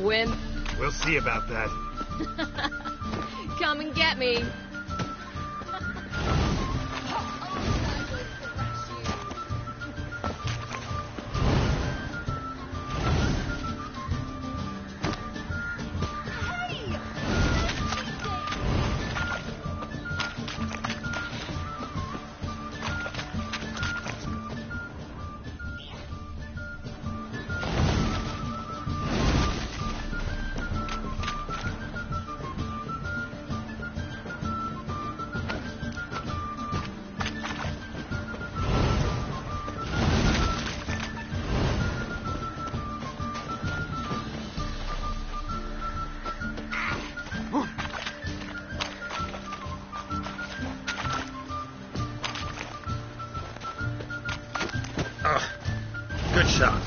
Wimp. We'll see about that. Come and get me. Good shot.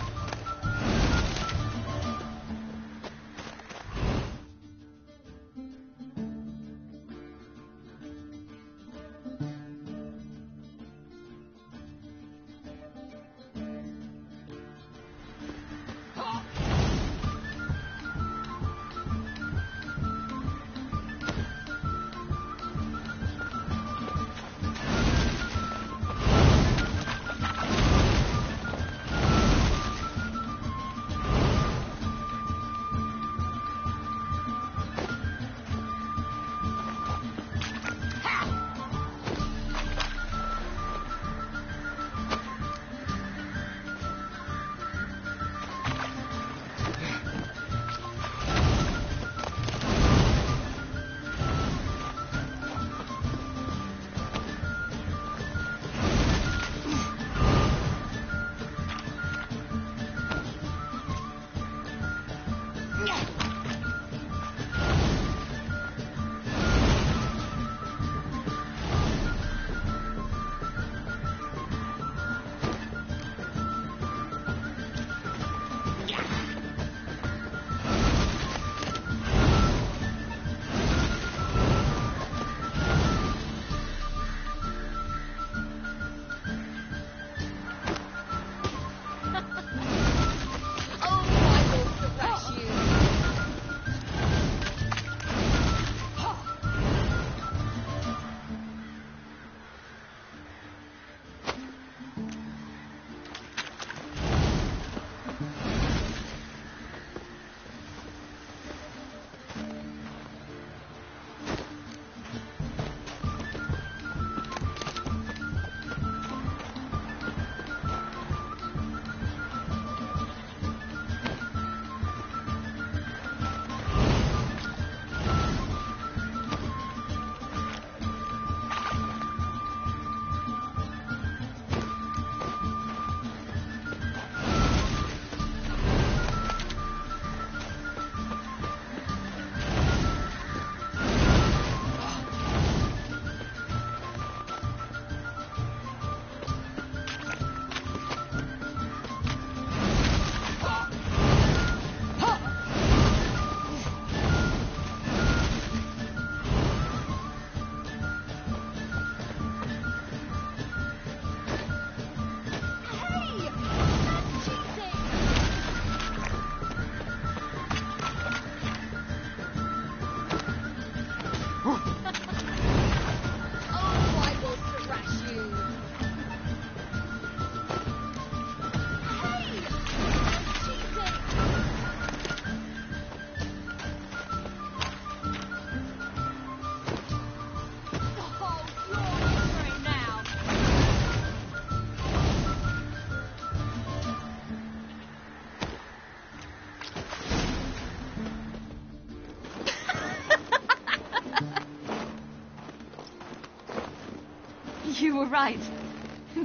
You were right.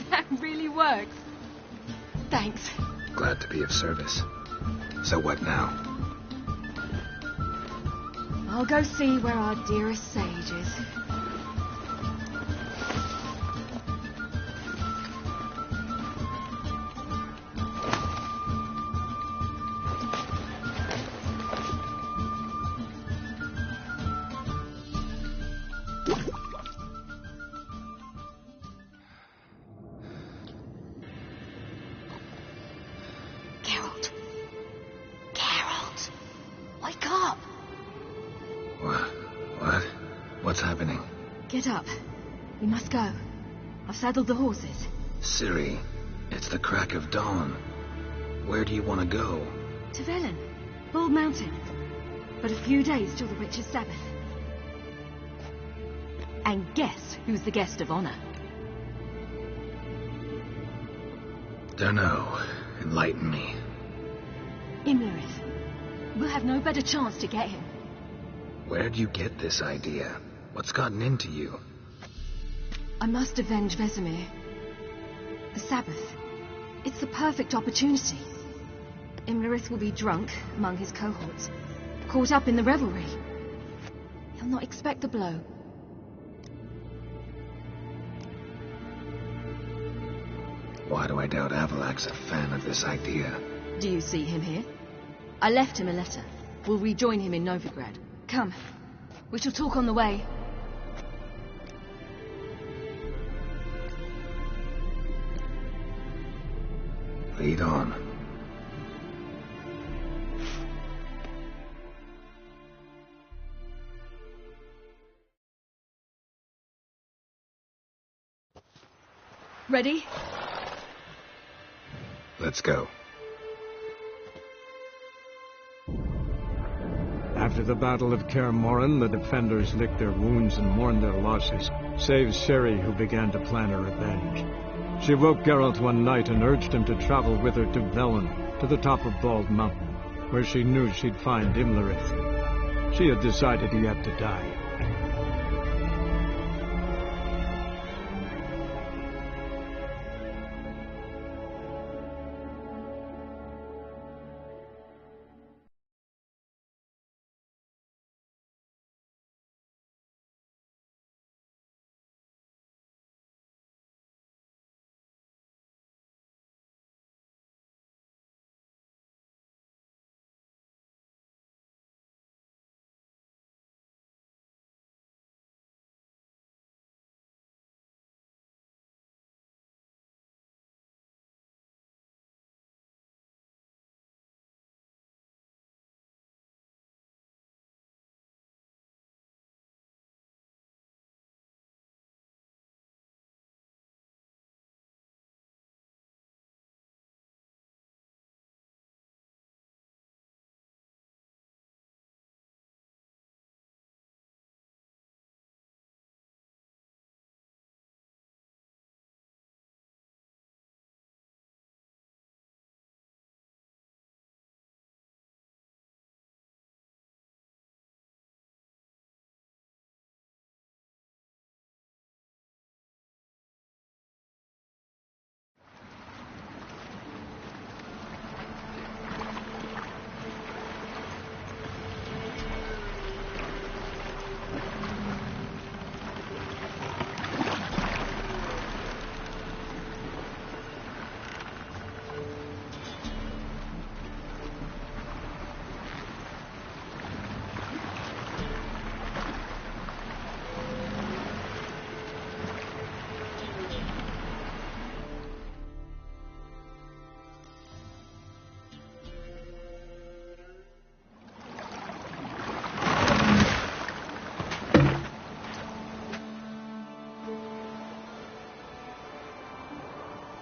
That really works. Thanks. Glad to be of service. So what now? I'll go see where our dearest sage is. What's happening? Get up. We must go. I've saddled the horses. Ciri, it's the crack of dawn. Where do you want to go? To Velen. Bald Mountain. But a few days till the Witch's Sabbath. And guess who's the guest of honor? Dunno. Enlighten me. Imlerith. We'll have no better chance to get him. Where'd you get this idea? What's gotten into you? I must avenge Vesemir. The Sabbath. It's the perfect opportunity. Imlerith will be drunk among his cohorts, caught up in the revelry. He'll not expect the blow. Why do I doubt Avallac'h's a fan of this idea? Do you see him here? I left him a letter. We'll rejoin him in Novigrad. Come. We shall talk on the way. Lead on. Ready? Let's go. After the Battle of Kaer Morhen, the defenders licked their wounds and mourned their losses, save Ciri, who began to plan a revenge. She woke Geralt one night and urged him to travel with her to Velen, to the top of Bald Mountain, where she knew she'd find Imlerith. She had decided he had to die.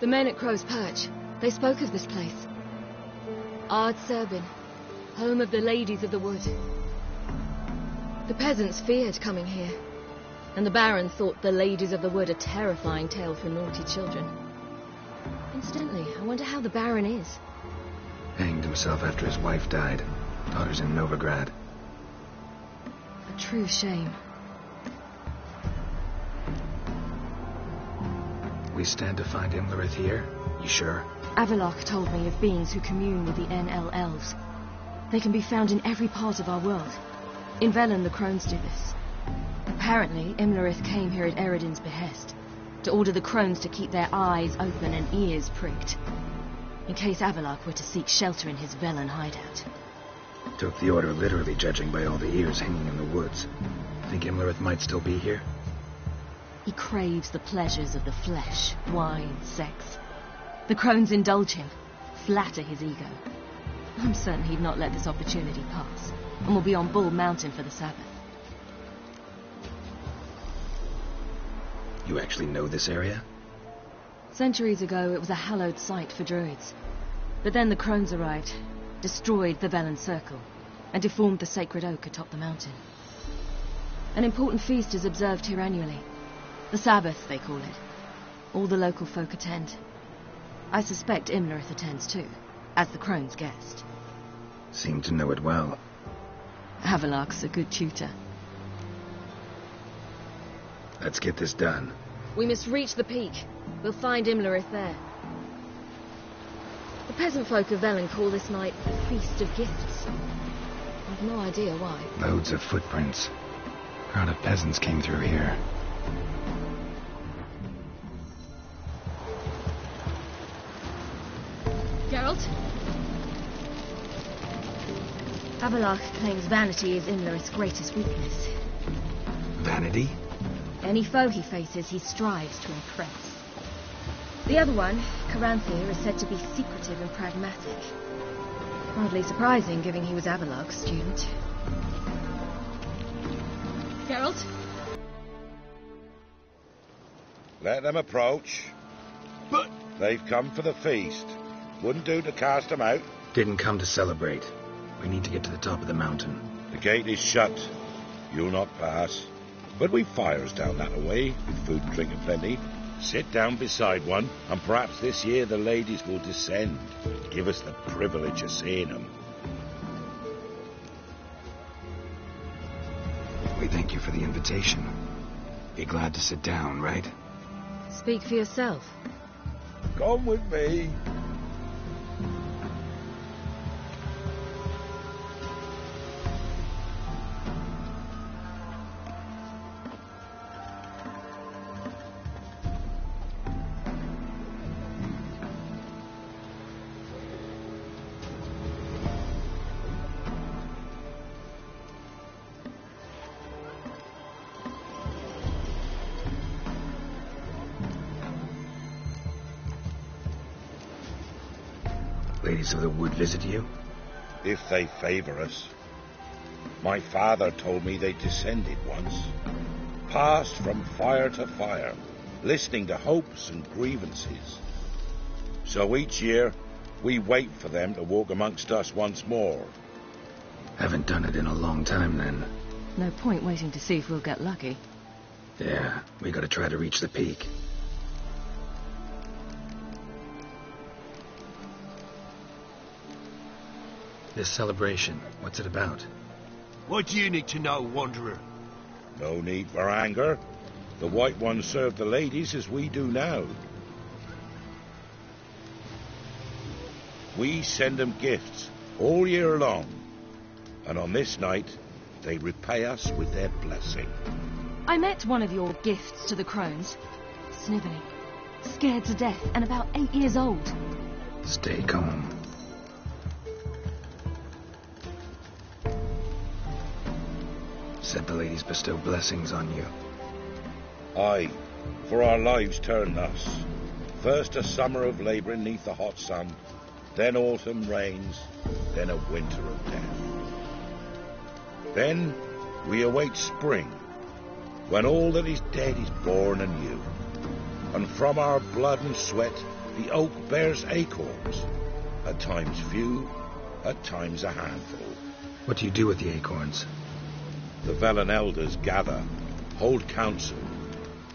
The men at Crow's Perch, they spoke of this place. Ard Serbin, home of the Ladies of the Wood. The peasants feared coming here, and the Baron thought the Ladies of the Wood a terrifying tale for naughty children. Incidentally, I wonder how the Baron is. Hanged himself after his wife died. Daughter's in Novigrad. A true shame. We stand to find Imlerith here? You sure? Avallac'h told me of beings who commune with the NL elves. They can be found in every part of our world. In Velen, the crones do this. Apparently, Imlerith came here at Eredin's behest, to order the crones to keep their eyes open and ears pricked, in case Avallac'h were to seek shelter in his Velen hideout. Took the order literally, judging by all the ears hanging in the woods. Think Imlerith might still be here? He craves the pleasures of the flesh, wine, sex. The crones indulge him, flatter his ego. I'm certain he'd not let this opportunity pass, and will be on Bull Mountain for the Sabbath. You actually know this area? Centuries ago, it was a hallowed site for druids. But then the crones arrived, destroyed the Velen Circle, and deformed the sacred oak atop the mountain. An important feast is observed here annually. The Sabbath, they call it. All the local folk attend. I suspect Imlerith attends too, as the crone's guest. Seem to know it well. Avallac'h's a good tutor. Let's get this done. We must reach the peak. We'll find Imlerith there. The peasant folk of Velen call this night the Feast of Gifts. I've no idea why. Loads of footprints. Crowd of peasants came through here. Geralt? Avallac'h claims vanity is Imlerith's greatest weakness. Vanity? Any foe he faces, he strives to impress. The other one, Caranthir, is said to be secretive and pragmatic. Hardly surprising, given he was Avallac'h's student. Geralt? Let them approach. But they've come for the feast. Wouldn't do to cast them out. Didn't come to celebrate. We need to get to the top of the mountain. The gate is shut. You'll not pass. But we've fires down that way, with food and drink aplenty. Sit down beside one, and perhaps this year the ladies will descend. Give us the privilege of seeing them. We thank you for the invitation. Be glad to sit down, right? Speak for yourself. Come with me. Ladies of the wood visit you? If they favour us. My father told me they descended once. Passed from fire to fire, listening to hopes and grievances. So each year, we wait for them to walk amongst us once more. Haven't done it in a long time, then. No point waiting to see if we'll get lucky. Yeah, we gotta try to reach the peak. This celebration, what's it about? What do you need to know, Wanderer? No need for anger. The White Ones serve the ladies as we do now. We send them gifts all year long. And on this night, they repay us with their blessing. I met one of your gifts to the crones. Sniveling. Scared to death and about 8 years old. Stay calm. Said the ladies bestow blessings on you. Aye, for our lives turn thus. First a summer of labouring neath the hot sun, then autumn rains, then a winter of death. Then we await spring, when all that is dead is born anew. And from our blood and sweat the oak bears acorns, at times few, at times a handful. What do you do with the acorns? The Velen elders gather, hold council.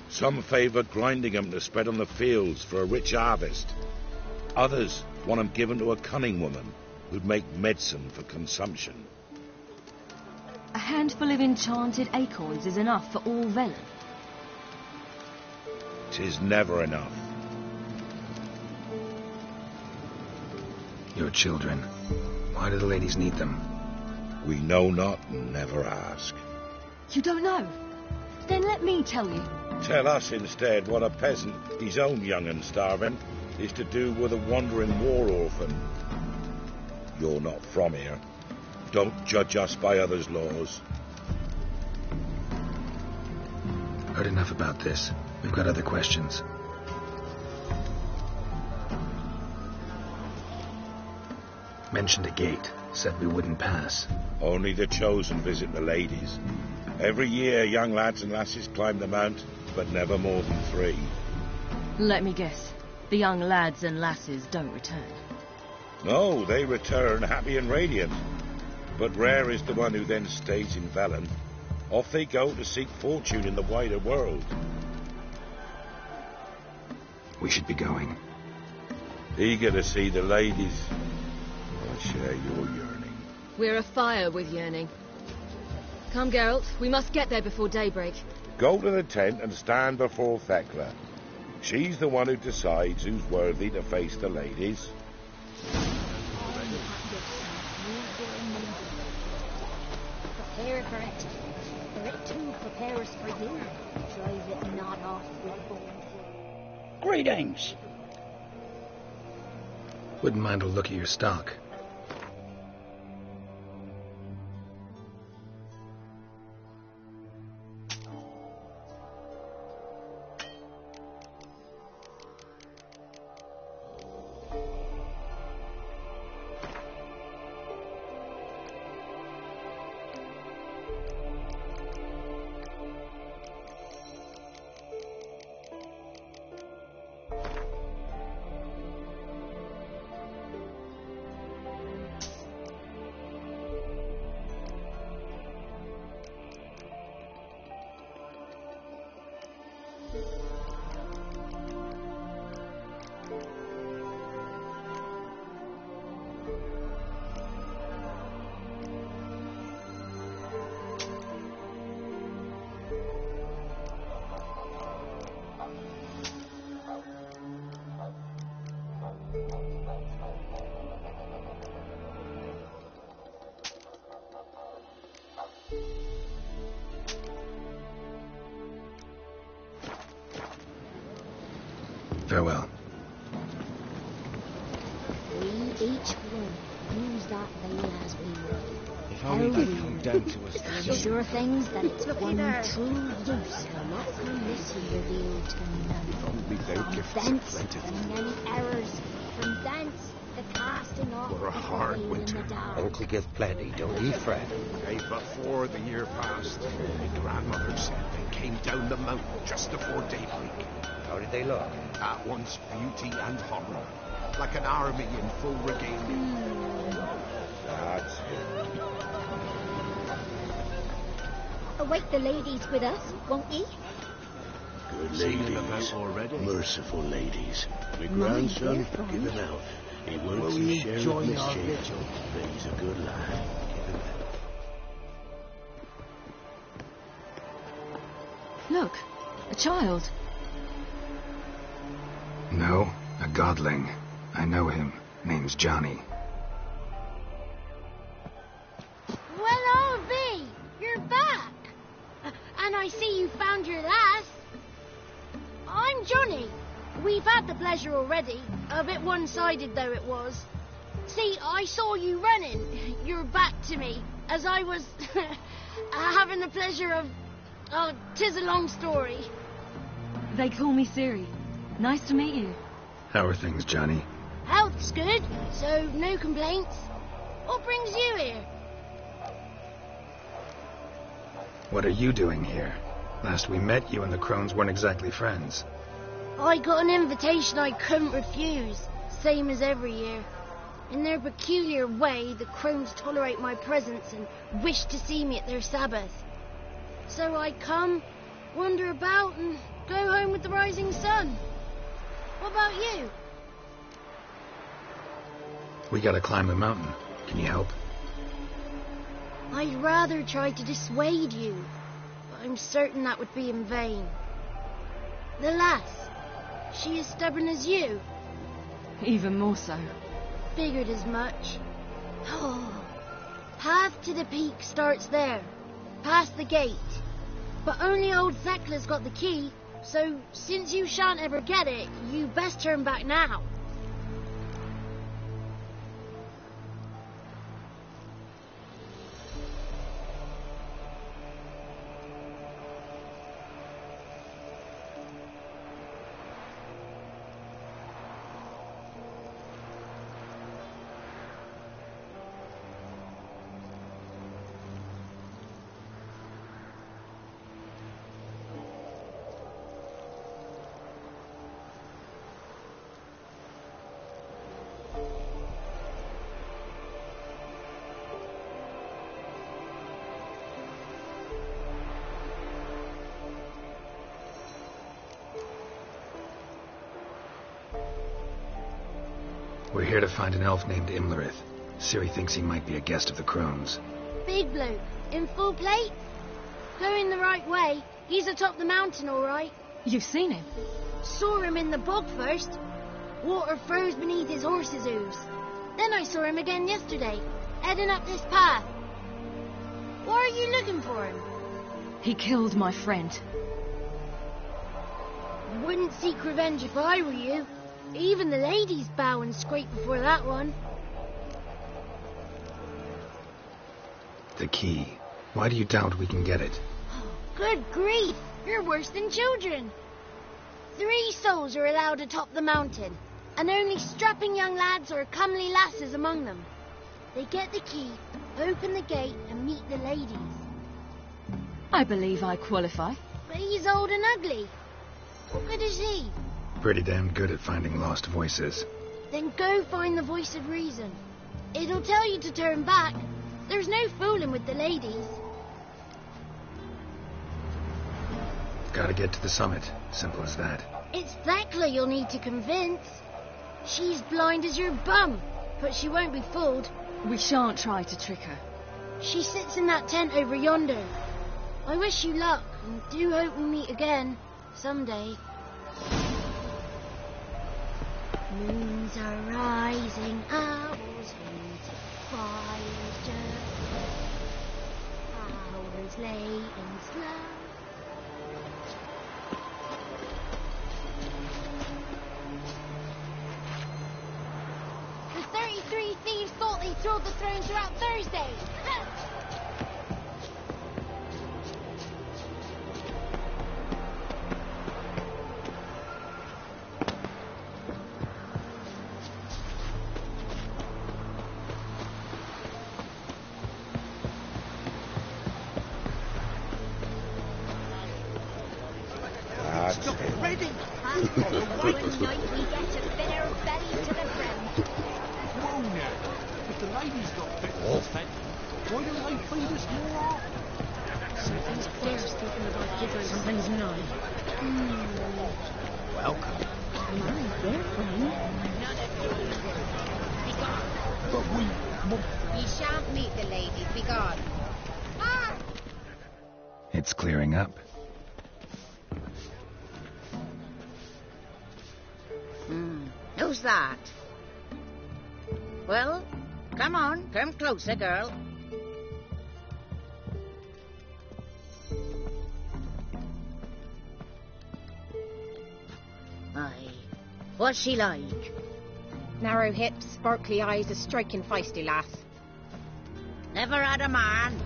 Some favour grinding them to spread on the fields for a rich harvest. Others want them given to a cunning woman who'd make medicine for consumption. A handful of enchanted acorns is enough for all Velen. 'Tis never enough. Your children, Why do the ladies need them? We know not and never ask. You don't know? Then let me tell you. Tell us instead what a peasant, his own young and starving, is to do with a wandering war orphan. You're not from here. Don't judge us by others' laws. Heard enough about this. We've got other questions. Mentioned a gate. Said we wouldn't pass. Only the chosen visit the ladies. Every year young lads and lasses climb the mount, but never more than 3. Let me guess. The young lads and lasses don't return. No, they return happy and radiant. But rare is the one who then stays in Velen. Off they go to seek fortune in the wider world. We should be going. Eager to see the ladies. I share your yearning. We're afire with yearning. Come, Geralt. We must get there before daybreak. Go to the tent and stand before Thekla. She's the one who decides who's worthy to face the ladies. Prepare for it. For it too prepares for you. Drive it not off with bones. Greetings. Wouldn't mind a look at your stock. Farewell. We each one use that veil as we will. If only they'd come down to us. The sure things that it's one true use will not from this be revealed to none. From thence the many errors, from thence the casting off For a hard winter. Uncle give plenty, don't he, Fred? Hey, before the year passed, my grandmother said they came down the mountain just before daybreak. How did they look? At once beauty and horror, like an army in full regalia. That's it. Await the ladies with us, won't ye? Good Seen them ladies, about already? merciful ladies. My My grandson, dear given out. He Will works ye his share of join our mischief, vigil? but he's a good lad. Look, a child. No, a godling. I know him. Name's Johnny. Well, I'll be. You're back. And I see you found your lass. I'm Johnny. We've had the pleasure already. A bit one-sided though it was. See, I saw you running. Your back to me. As I was having the pleasure of... Oh, 'tis a long story. They call me Ciri. Nice to meet you. How are things, Johnny? Health's good, so no complaints. What brings you here? What are you doing here? Last we met, you and the Crones weren't exactly friends. I got an invitation I couldn't refuse, same as every year. In their peculiar way, the Crones tolerate my presence and wish to see me at their Sabbath. So I come, wander about, and go home with the rising sun. What about you? We gotta climb a mountain. Can you help? I'd rather try to dissuade you, but I'm certain that would be in vain. The lass, she as stubborn as you? Even more so. Figured as much. Path to the peak starts there, past the gate. But only old Thekla's got the key, so since you shan't ever get it, you best turn back now. We're here to find an elf named Imlerith. Ciri thinks he might be a guest of the crones. Big bloke, in full plate? Going the right way. He's atop the mountain, all right. You've seen him? Saw him in the bog first. Water froze beneath his horse's hooves. Then I saw him again yesterday, heading up this path. Why are you looking for him? He killed my friend. Wouldn't seek revenge if I were you. Even the ladies bow and scrape before that one. The key. Why do you doubt we can get it? Good grief! You're worse than children. 3 souls are allowed atop the mountain, and only strapping young lads or comely lasses among them. They get the key, open the gate, and meet the ladies. I believe I qualify. But he's old and ugly. What good is he? Pretty damn good at finding lost voices. Then go find the voice of reason. It'll tell you to turn back. There's no fooling with the ladies. Gotta get to the summit. Simple as that. It's Thekla you'll need to convince. She's blind as your bum, but she won't be fooled. We shan't try to trick her. She sits in that tent over yonder. I wish you luck, and do hope we meet again, someday. Moons are rising, owls hating fires just hours late and slow. The 33 thieves thought they thrilled the throne throughout Thursday. Ready! On the one night we get to fit our belly to the ground. Whoa now! If the ladies got fit for fed, why don't they feed us more often? Something's there speaking about giving. Something's not. Welcome. My dear friend. But we... Ye shan't meet the ladies, be gone. Ah! It's clearing up. Who's that? Well, come on, come closer, girl. Aye. What's she like? Narrow hips, sparkly eyes, a striking feisty lass. Never had a man.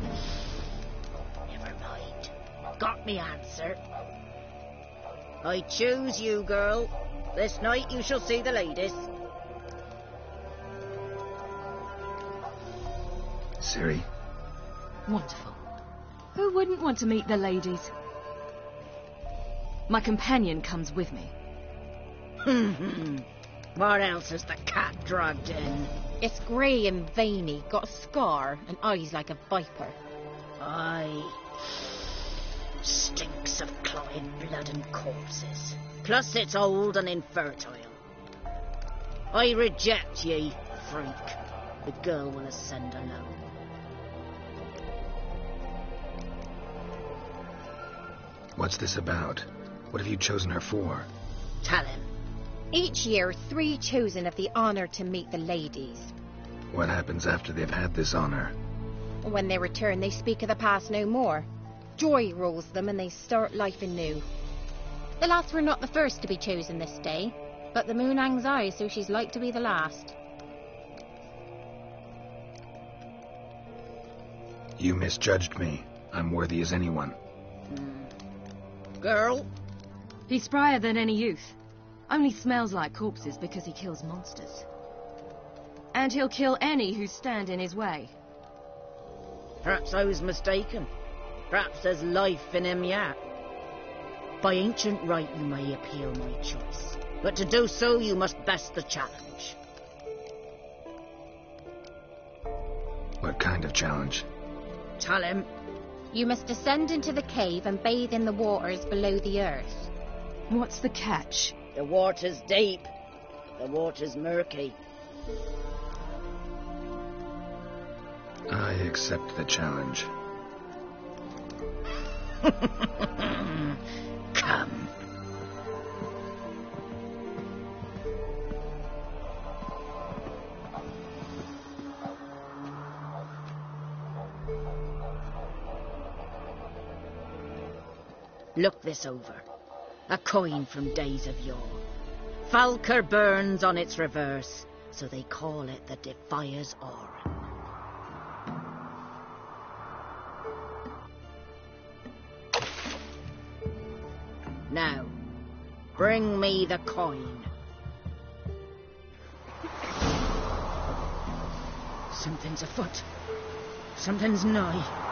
Never mind. Got me answer. I choose you, girl. This night you shall see the ladies. Ciri. Wonderful. Who wouldn't want to meet the ladies? My companion comes with me. What else has the cat dragged in? It's grey and veiny, got a scar, and eyes like a viper. Aye. Stinks of clotted blood and corpses. Plus it's old and infertile. I reject ye, freak. The girl will ascend alone. What's this about? What have you chosen her for? Tell him. Each year, 3 chosen of the honour to meet the ladies. What happens after they've had this honor? When they return, they speak of the past no more. Joy rules them and they start life anew. The lass were not the first to be chosen this day, but the moon hangs high, so she's like to be the last. You misjudged me. I'm worthy as anyone. Girl? He's sprier than any youth. Only smells like corpses because he kills monsters. And he'll kill any who stand in his way. Perhaps I was mistaken. Perhaps there's life in him yet. By ancient right you may appeal my choice, but to do so you must best the challenge. What kind of challenge? Tell him. You must descend into the cave and bathe in the waters below the earth. What's the catch? The water's deep. The water's murky. I accept the challenge. Come. Look this over. A coin from days of yore. Falker burns on its reverse, so they call it the Defier's Aura. Now, bring me the coin. Something's afoot. Something's nigh.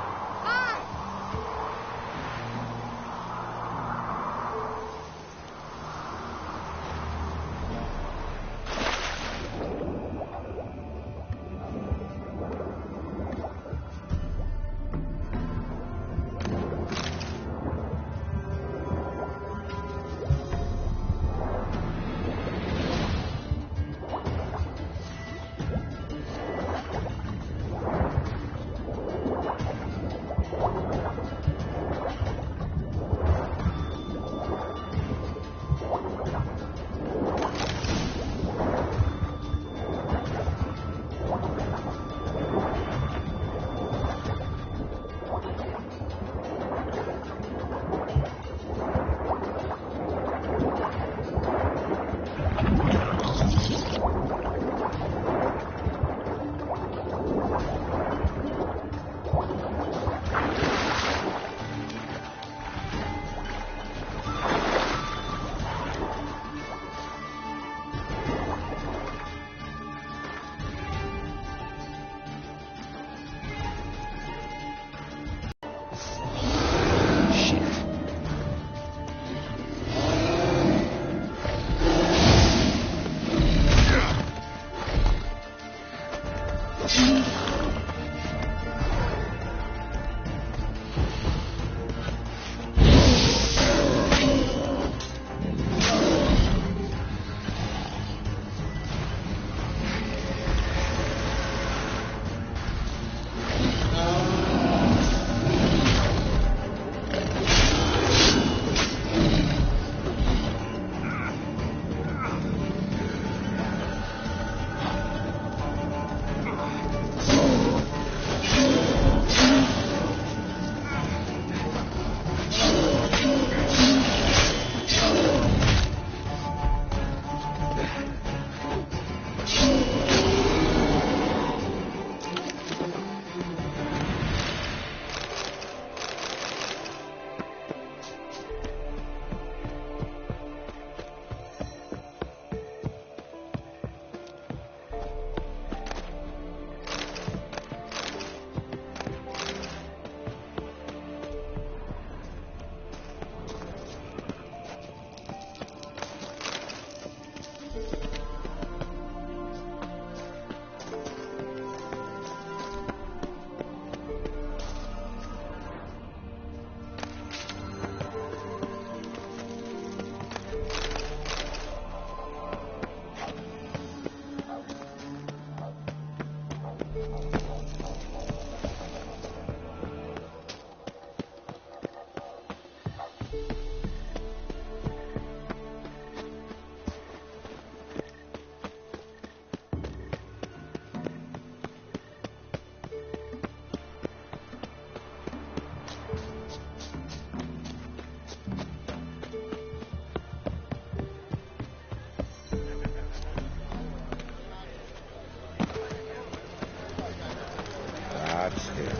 traps here.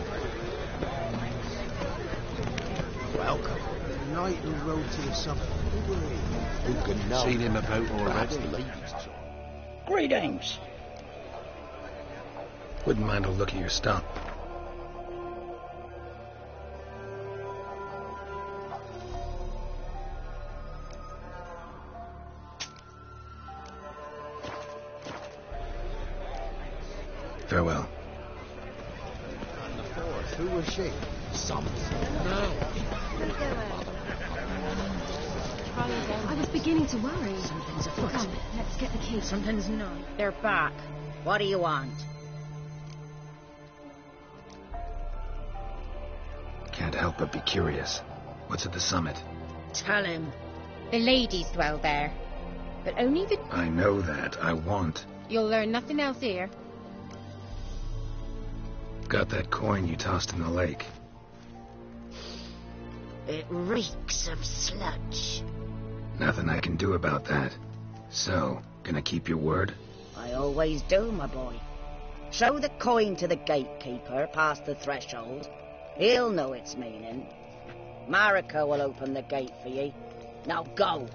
Welcome. The knight who rode to the summit. Who can know? Seen him about already. Greetings. Wouldn't mind a look at your stump. Farewell. And the fourth, who was she? Something. No. I was beginning to worry. Something's afoot. Come, let's get the key. Something's not. They're back. What do you want? Can't help but be curious. What's at the summit? Tell him. The ladies dwell there. But only the... I know that. I want. You'll learn nothing else here. Got that coin you tossed in the lake. It reeks of sludge. Nothing I can do about that. So, gonna keep your word? I always do, my boy. Show the coin to the gatekeeper past the threshold. He'll know its meaning. Marika will open the gate for ye. Now go.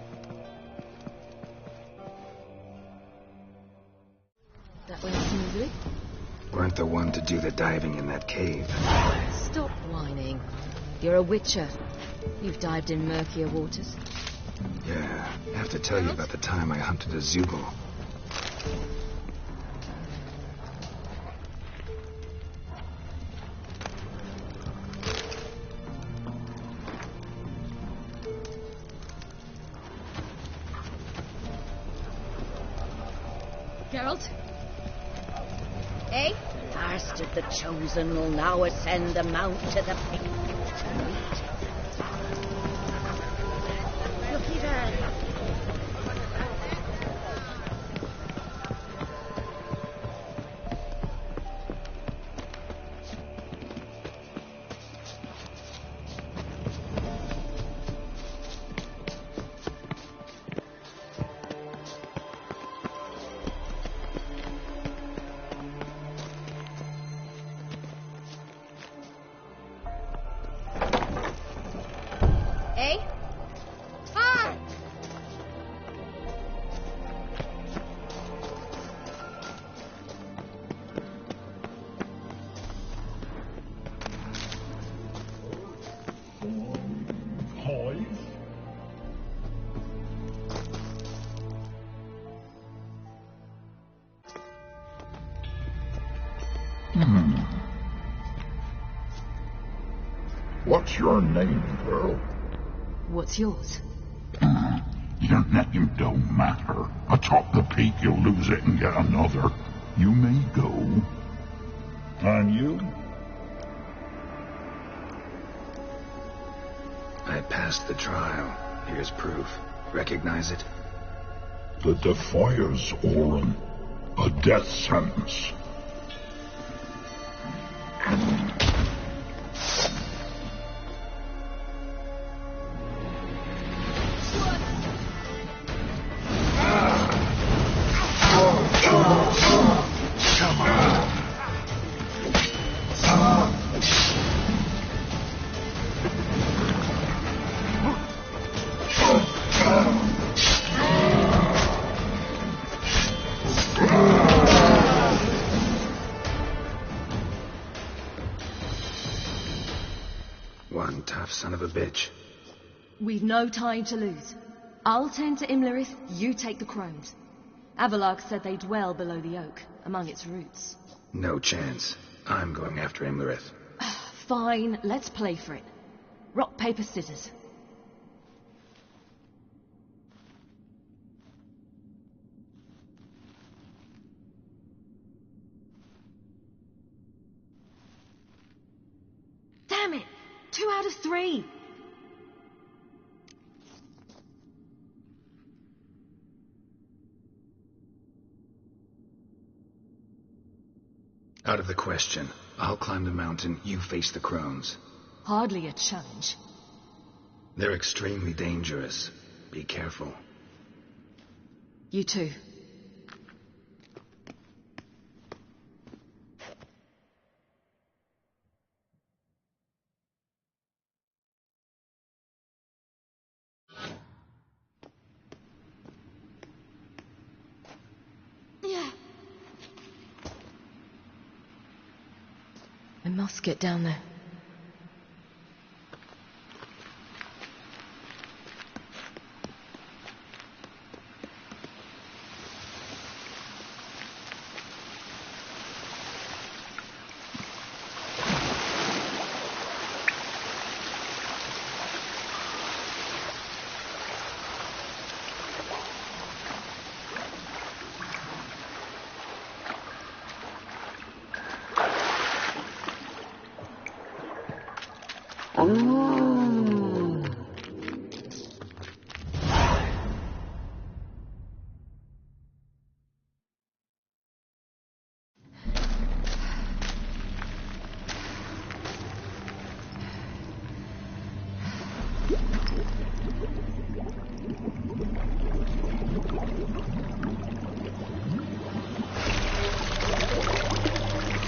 That went smoothly. Weren't the one to do the diving in that cave. Stop whining. You're a witcher. You've dived in murkier waters. Yeah, I have to tell you about the time I hunted a Zubul. Geralt? Eh? Bastard the Chosen will now ascend the mount to the peak. Looky there. Eh? Hi! What's your name, girl? What's yours? Your name don't matter. Atop the peak, you'll lose it and get another. You may go. And you? I passed the trial. Here's proof. Recognize it? The Defiers, Orin. A death sentence. One tough son of a bitch. We've no time to lose. I'll tend to Imlerith, you take the crones. Avalark said they dwell below the oak, among its roots. No chance. I'm going after Imlerith. Fine, let's play for it. Rock, paper, scissors. Damn it! 2 out of 3! Out of the question. I'll climb the mountain, you face the crones. Hardly a challenge. They're extremely dangerous. Be careful. You too. I must get down there.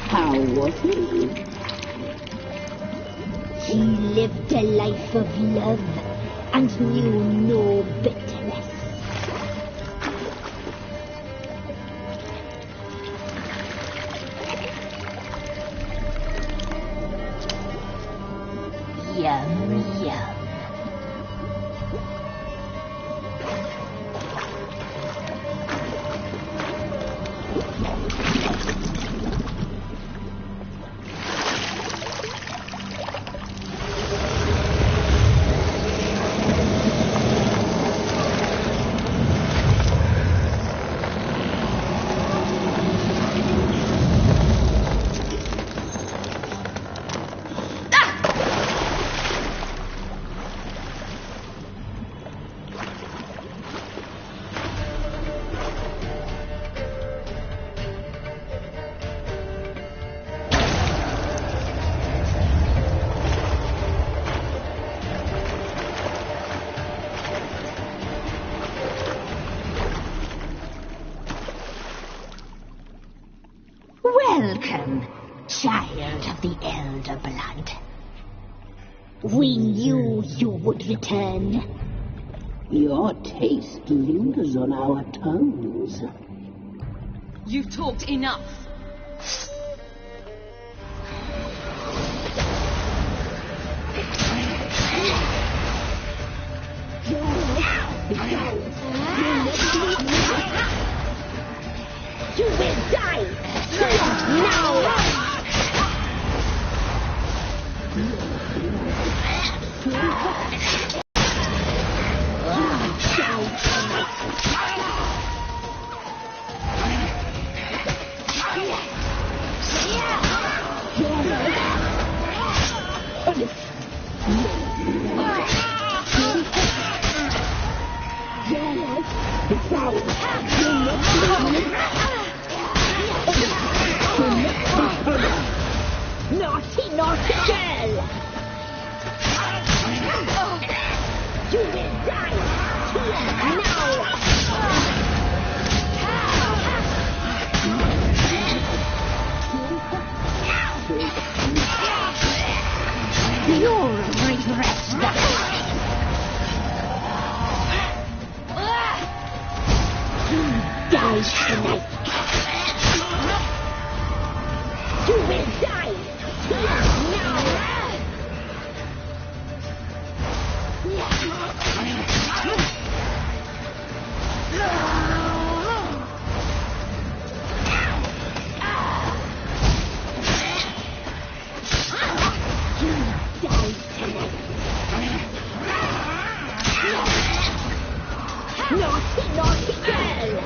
How was he? He lived a life of love and knew no bitterness. Yum, yum. Welcome, child of the Elder Blood. We knew you would return. Your taste lingers on our tongues. You've talked enough. You will die! Now! Naughty, naughty girl! You will die now! You'll regret that. Die tonight. You will die now. Naughty, naughty girl!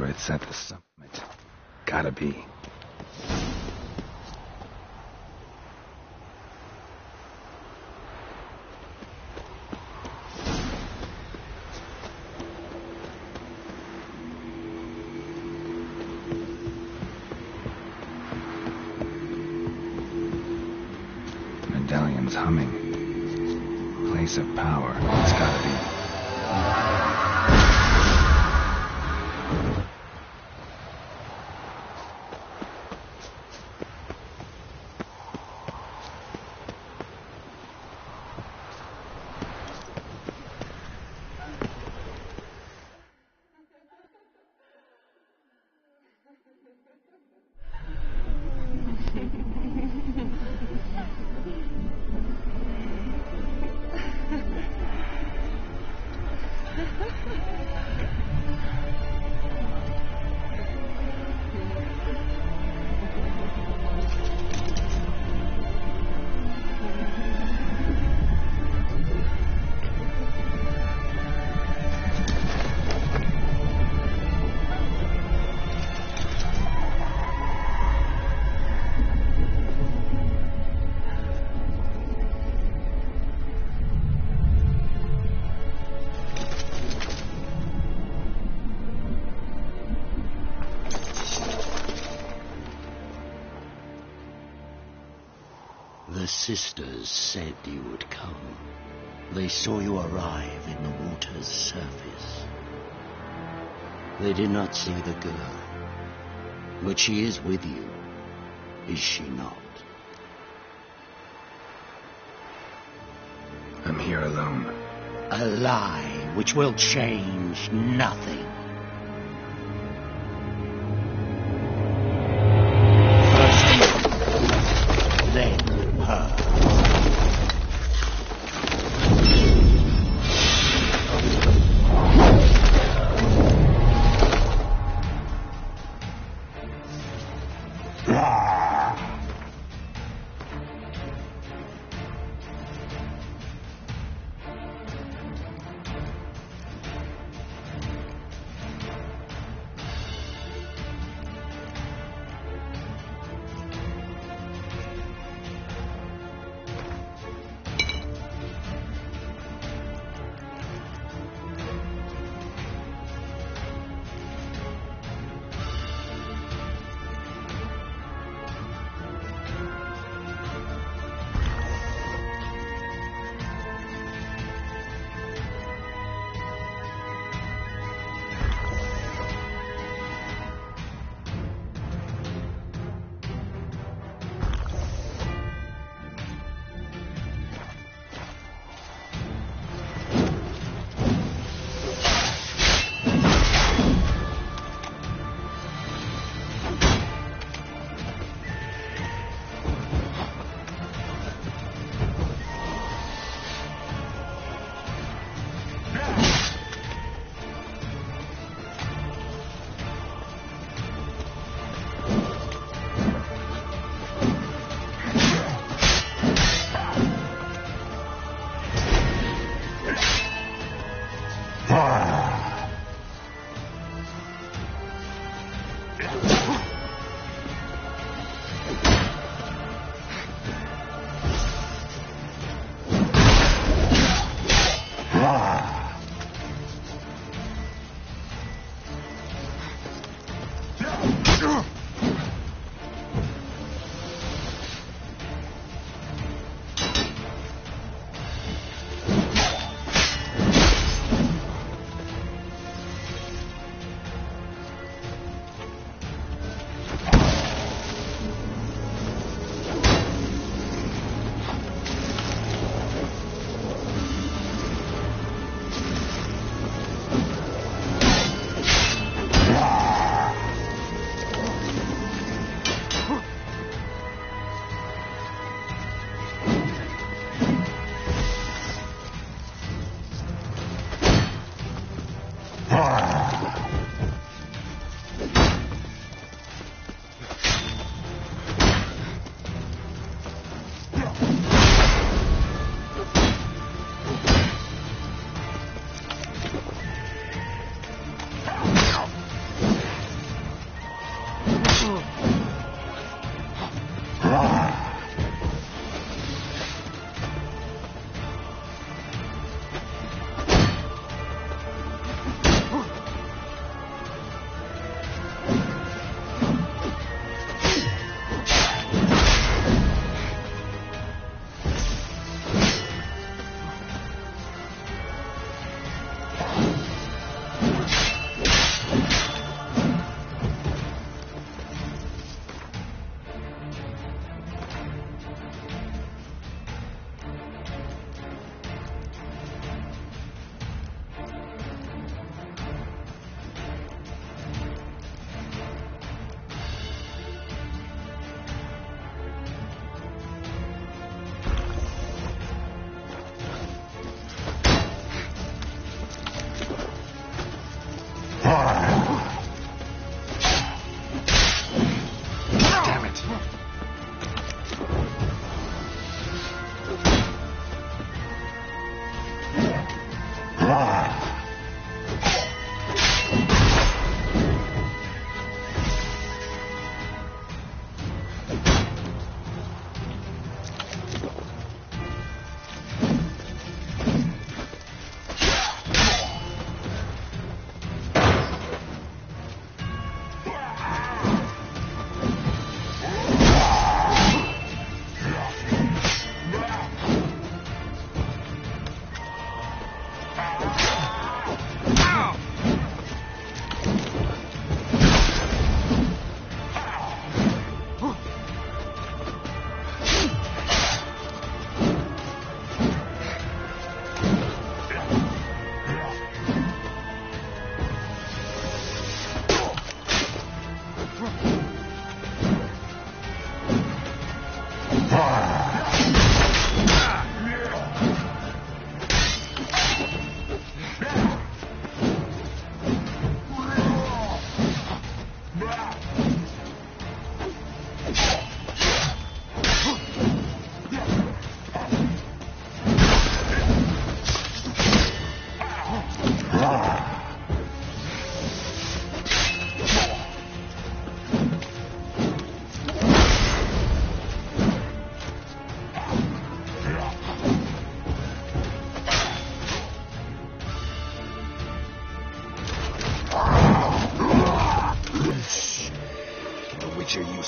it's at the summit. Gotta be. Medallion's humming. Place of power. It's gotta be. The sisters said you would come. They saw you arrive in the water's surface. They did not see the girl. But she is with you, is she not? I'm here alone. A lie which will change nothing.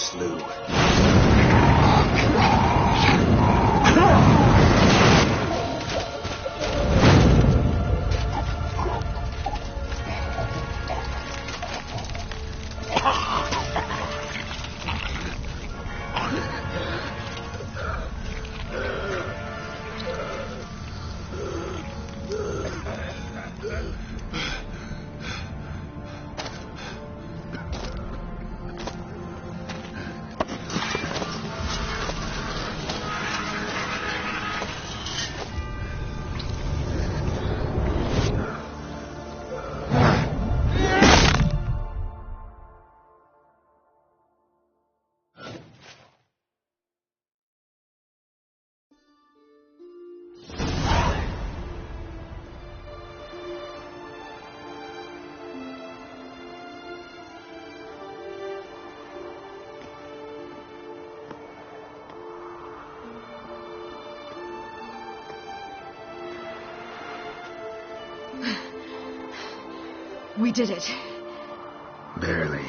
slew. We did it. Barely.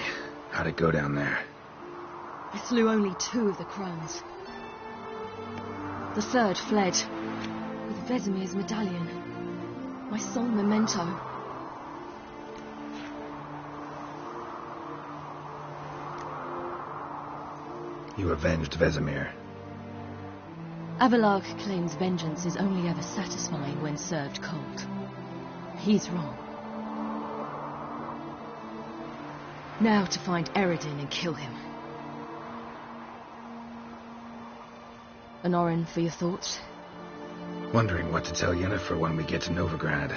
How'd it go down there? I slew only 2 of the crones. The third fled with Vesemir's medallion, my sole memento. You avenged Vesemir. Abelard claims vengeance is only ever satisfying when served cold. He's wrong. Now to find Eredin and kill him. Honorin, for your thoughts? Wondering what to tell Yennefer when we get to Novigrad.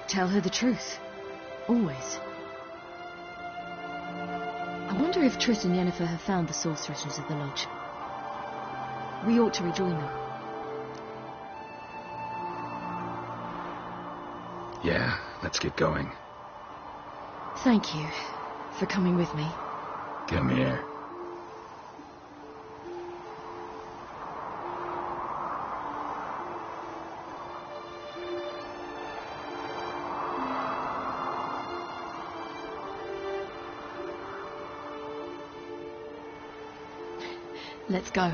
Tell her the truth. Always. I wonder if Triss and Yennefer have found the sorceresses of the Lodge. We ought to rejoin them. Yeah, let's get going. Thank you for coming with me. Come here. Let's go.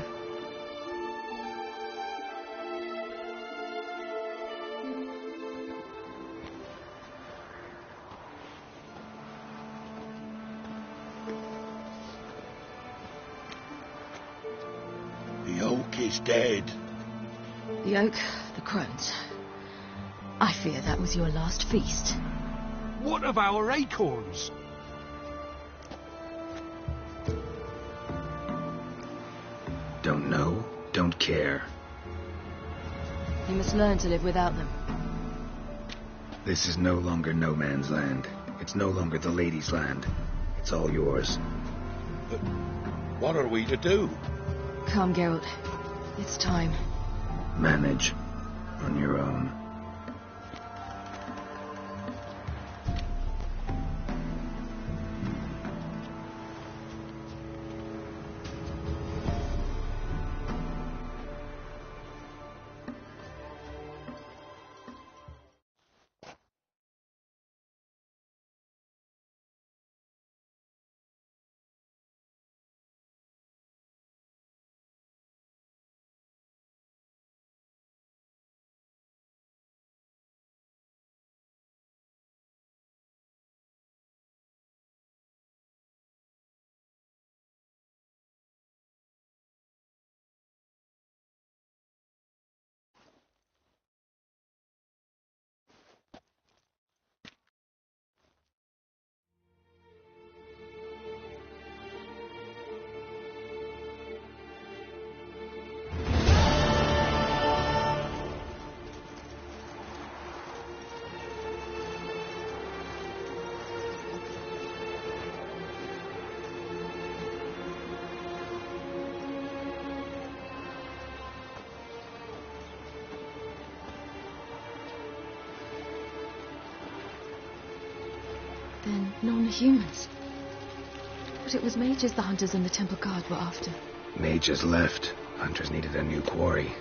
The oak is dead. The oak, the crones. I fear that was your last feast. What of our acorns? Don't know, don't care. You must learn to live without them. This is no longer no man's land. It's no longer the lady's land. It's all yours. But what are we to do? Come, Geralt. It's time. Manage on your own. Then non-humans. But it was mages the hunters and the temple guard were after. Mages left. Hunters needed a new quarry.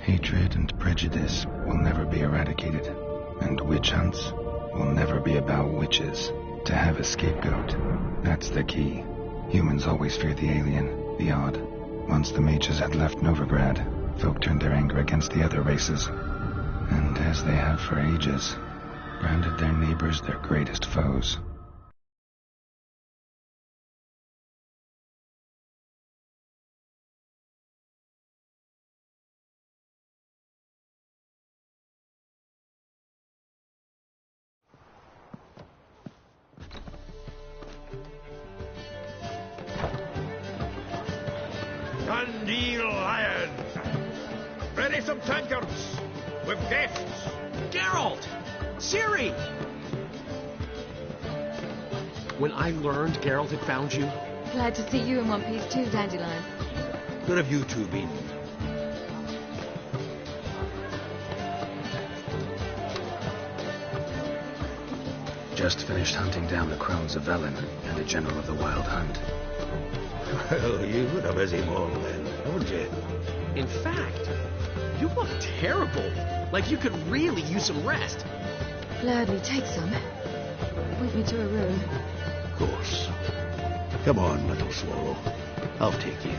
Hatred and prejudice will never be eradicated, and witch hunts will never be about witches. To have a scapegoat, that's the key. Humans always fear the alien, the odd. Once the mages had left Novigrad, folk turned their anger against the other races, and as they have for ages, branded their neighbors their greatest foes. Dundee Lion! Ready some tankards! With guests! Geralt! Ciri! When I learned Geralt had found you... Glad to see you in one piece too, Dandelion. Where have you two been? Just finished hunting down the crones of Velen and a general of the Wild Hunt. Well, you were a busy morning then, weren't you? In fact, you look terrible. Like you could really use some rest. Gladly take some. Point me to a room. Of course. Come on, little swallow. I'll take you.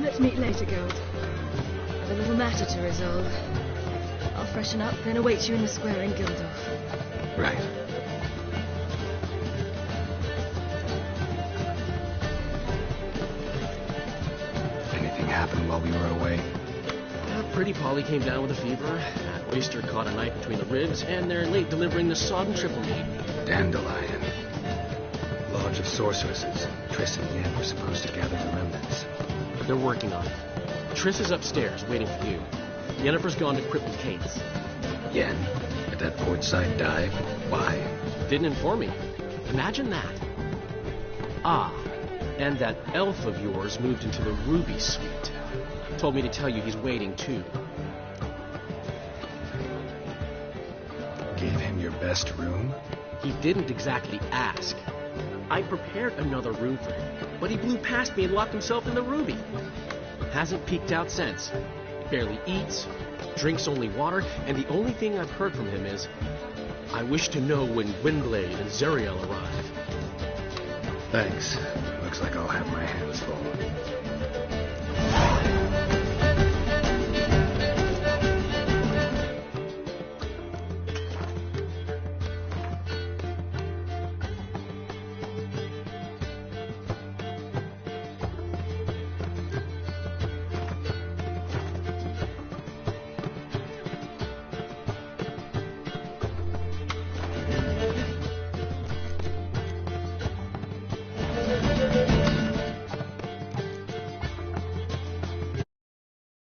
Let's meet later, girls. I've a little matter to resolve. I'll freshen up, then await you in the square in Gildorf. Right. Anything happened while we were away? Pretty Polly came down with a fever. That oyster caught a knife between the ribs, and they're late delivering the sodden triple meat. Dandelion. Lodge of Sorceresses. Triss and Yen were supposed to gather the remnants. They're working on it. Triss is upstairs, waiting for you. Yennefer's gone to Crippled Cates. Yen? At that portside dive? Why? Didn't inform me. Imagine that. Ah, and that elf of yours moved into the Ruby Suite. Told me to tell you he's waiting, too. Gave him your best room? He didn't exactly ask. I prepared another room for him, but he blew past me and locked himself in the Ruby. Hasn't peeked out since. Barely eats, drinks only water, and the only thing I've heard from him is, I wish to know when Gwynblade and Zuriel arrive. Thanks. Looks like I'll have my hands full.